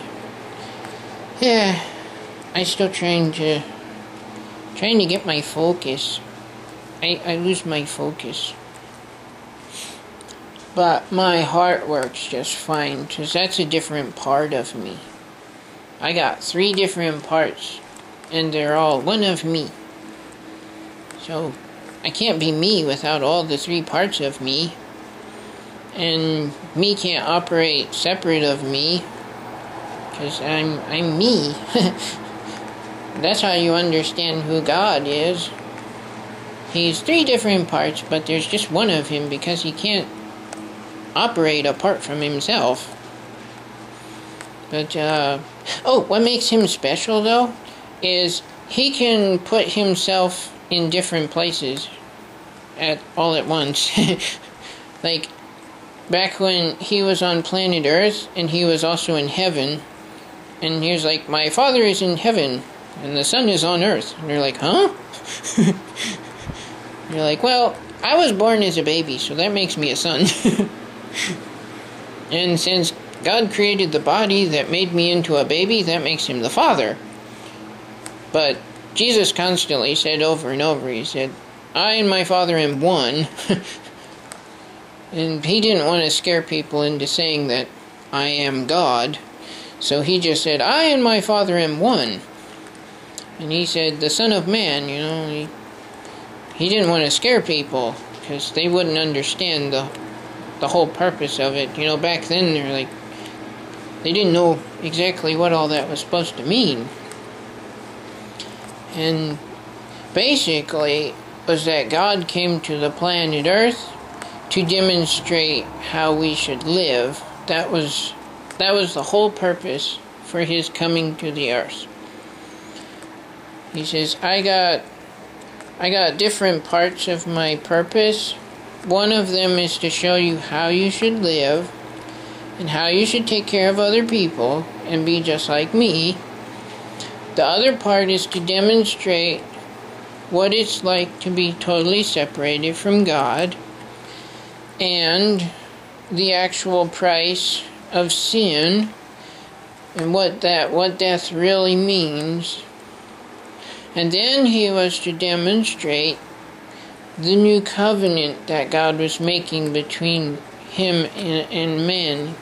Yeah, I'm still trying to get my focus. I lose my focus. But my heart works just fine, because that's a different part of me. I got 3 different parts, and they're all one of me. So, I can't be me without all the 3 parts of me. And me can't operate separate of me, because I'm me. That's how you understand who God is. He's 3 different parts, but there's just one of Him, because He can't operate apart from himself. But, what makes him special, though, is he can put himself in different places all at once. Like, back when he was on planet Earth, and he was also in heaven, and he was like, my father is in heaven, and the son is on Earth. And you're like, huh? You're like, well, I was born as a baby, so that makes me a son. And since God created the body that made me into a baby, that makes him the father. But Jesus constantly said over and over, he said, I and my father am one. And he didn't want to scare people into saying that I am God. So he just said, I and my father am one. And he said, the Son of Man, he didn't want to scare people, because they wouldn't understand the whole purpose of it. Back then, they didn't know exactly what all that was supposed to mean. And basically, was that God came to the planet Earth to demonstrate how we should live. That was the whole purpose for his coming to the earth. He says, I got different parts of my purpose. One of them is to show you how you should live and how you should take care of other people and be just like me. The other part is to demonstrate what it's like to be totally separated from God, and the actual price of sin, and what death really means. And then he was to demonstrate the new covenant that God was making between him and men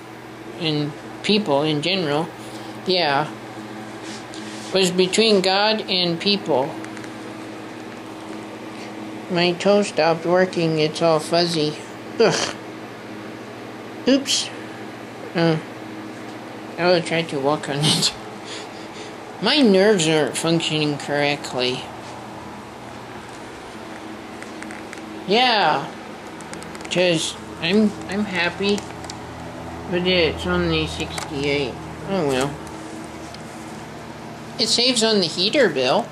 and people in general. Yeah, was between God and people. My toe stopped working, it's all fuzzy. Ugh. Oops. I will try to walk on it. My nerves aren't functioning correctly. Yeah. Because I'm happy. But it's only 68. Oh well. It saves on the heater bill.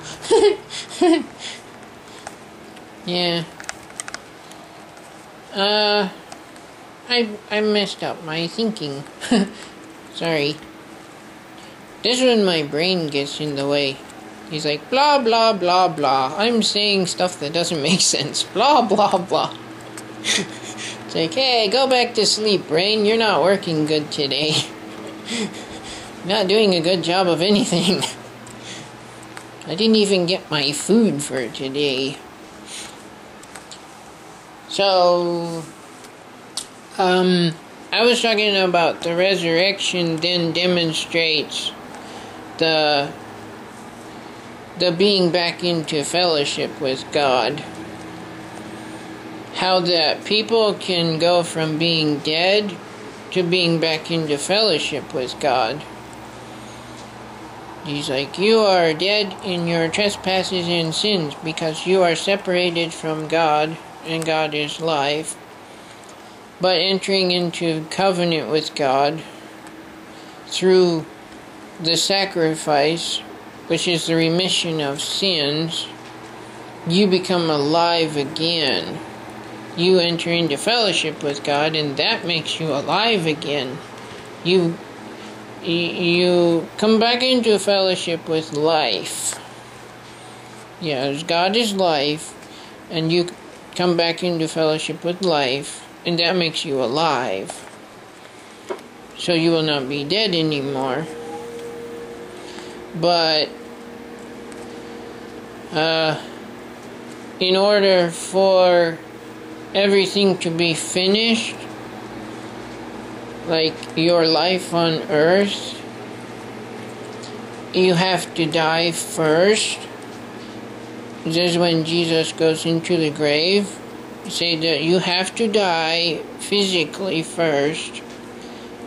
Yeah. I messed up my thinking. Sorry. This is when my brain gets in the way. He's like, blah, blah, blah, blah. I'm saying stuff that doesn't make sense. Blah, blah, blah. It's like, hey, go back to sleep, brain. You're not working good today. Not doing a good job of anything. I didn't even get my food for today. So, I was talking about the resurrection then demonstrates the being back into fellowship with God. How that people can go from being dead to being back into fellowship with God. He's like, you are dead in your trespasses and sins because you are separated from God, and God is life. But entering into covenant with God through the sacrifice, which is the remission of sins, you become alive again. You enter into fellowship with God, and that makes you alive again. You come back into fellowship with life. Yes, God is life, and you come back into fellowship with life, and that makes you alive. So you will not be dead anymore. But in order for everything to be finished, like your life on earth, you have to die first. This is when Jesus goes into the grave. Say that you have to die physically first,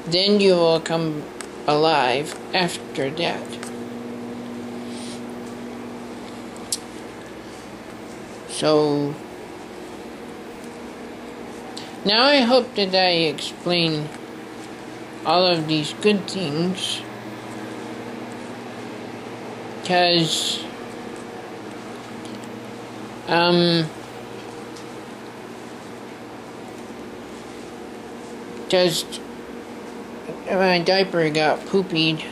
then you will come alive after that. So Now I hope that I explain all of these good things, because just my diaper got poopied.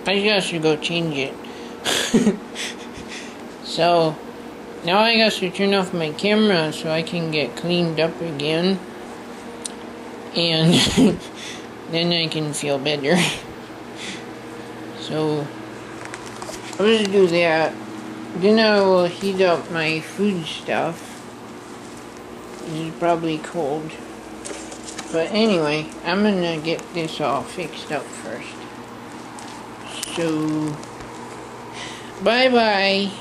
I just should go change it. So now I got to turn off my camera so I can get cleaned up again, and then I can feel better. So I'm gonna do that. Then I will heat up my food stuff. This is probably cold. But anyway, I'm gonna get this all fixed up first. So, bye-bye.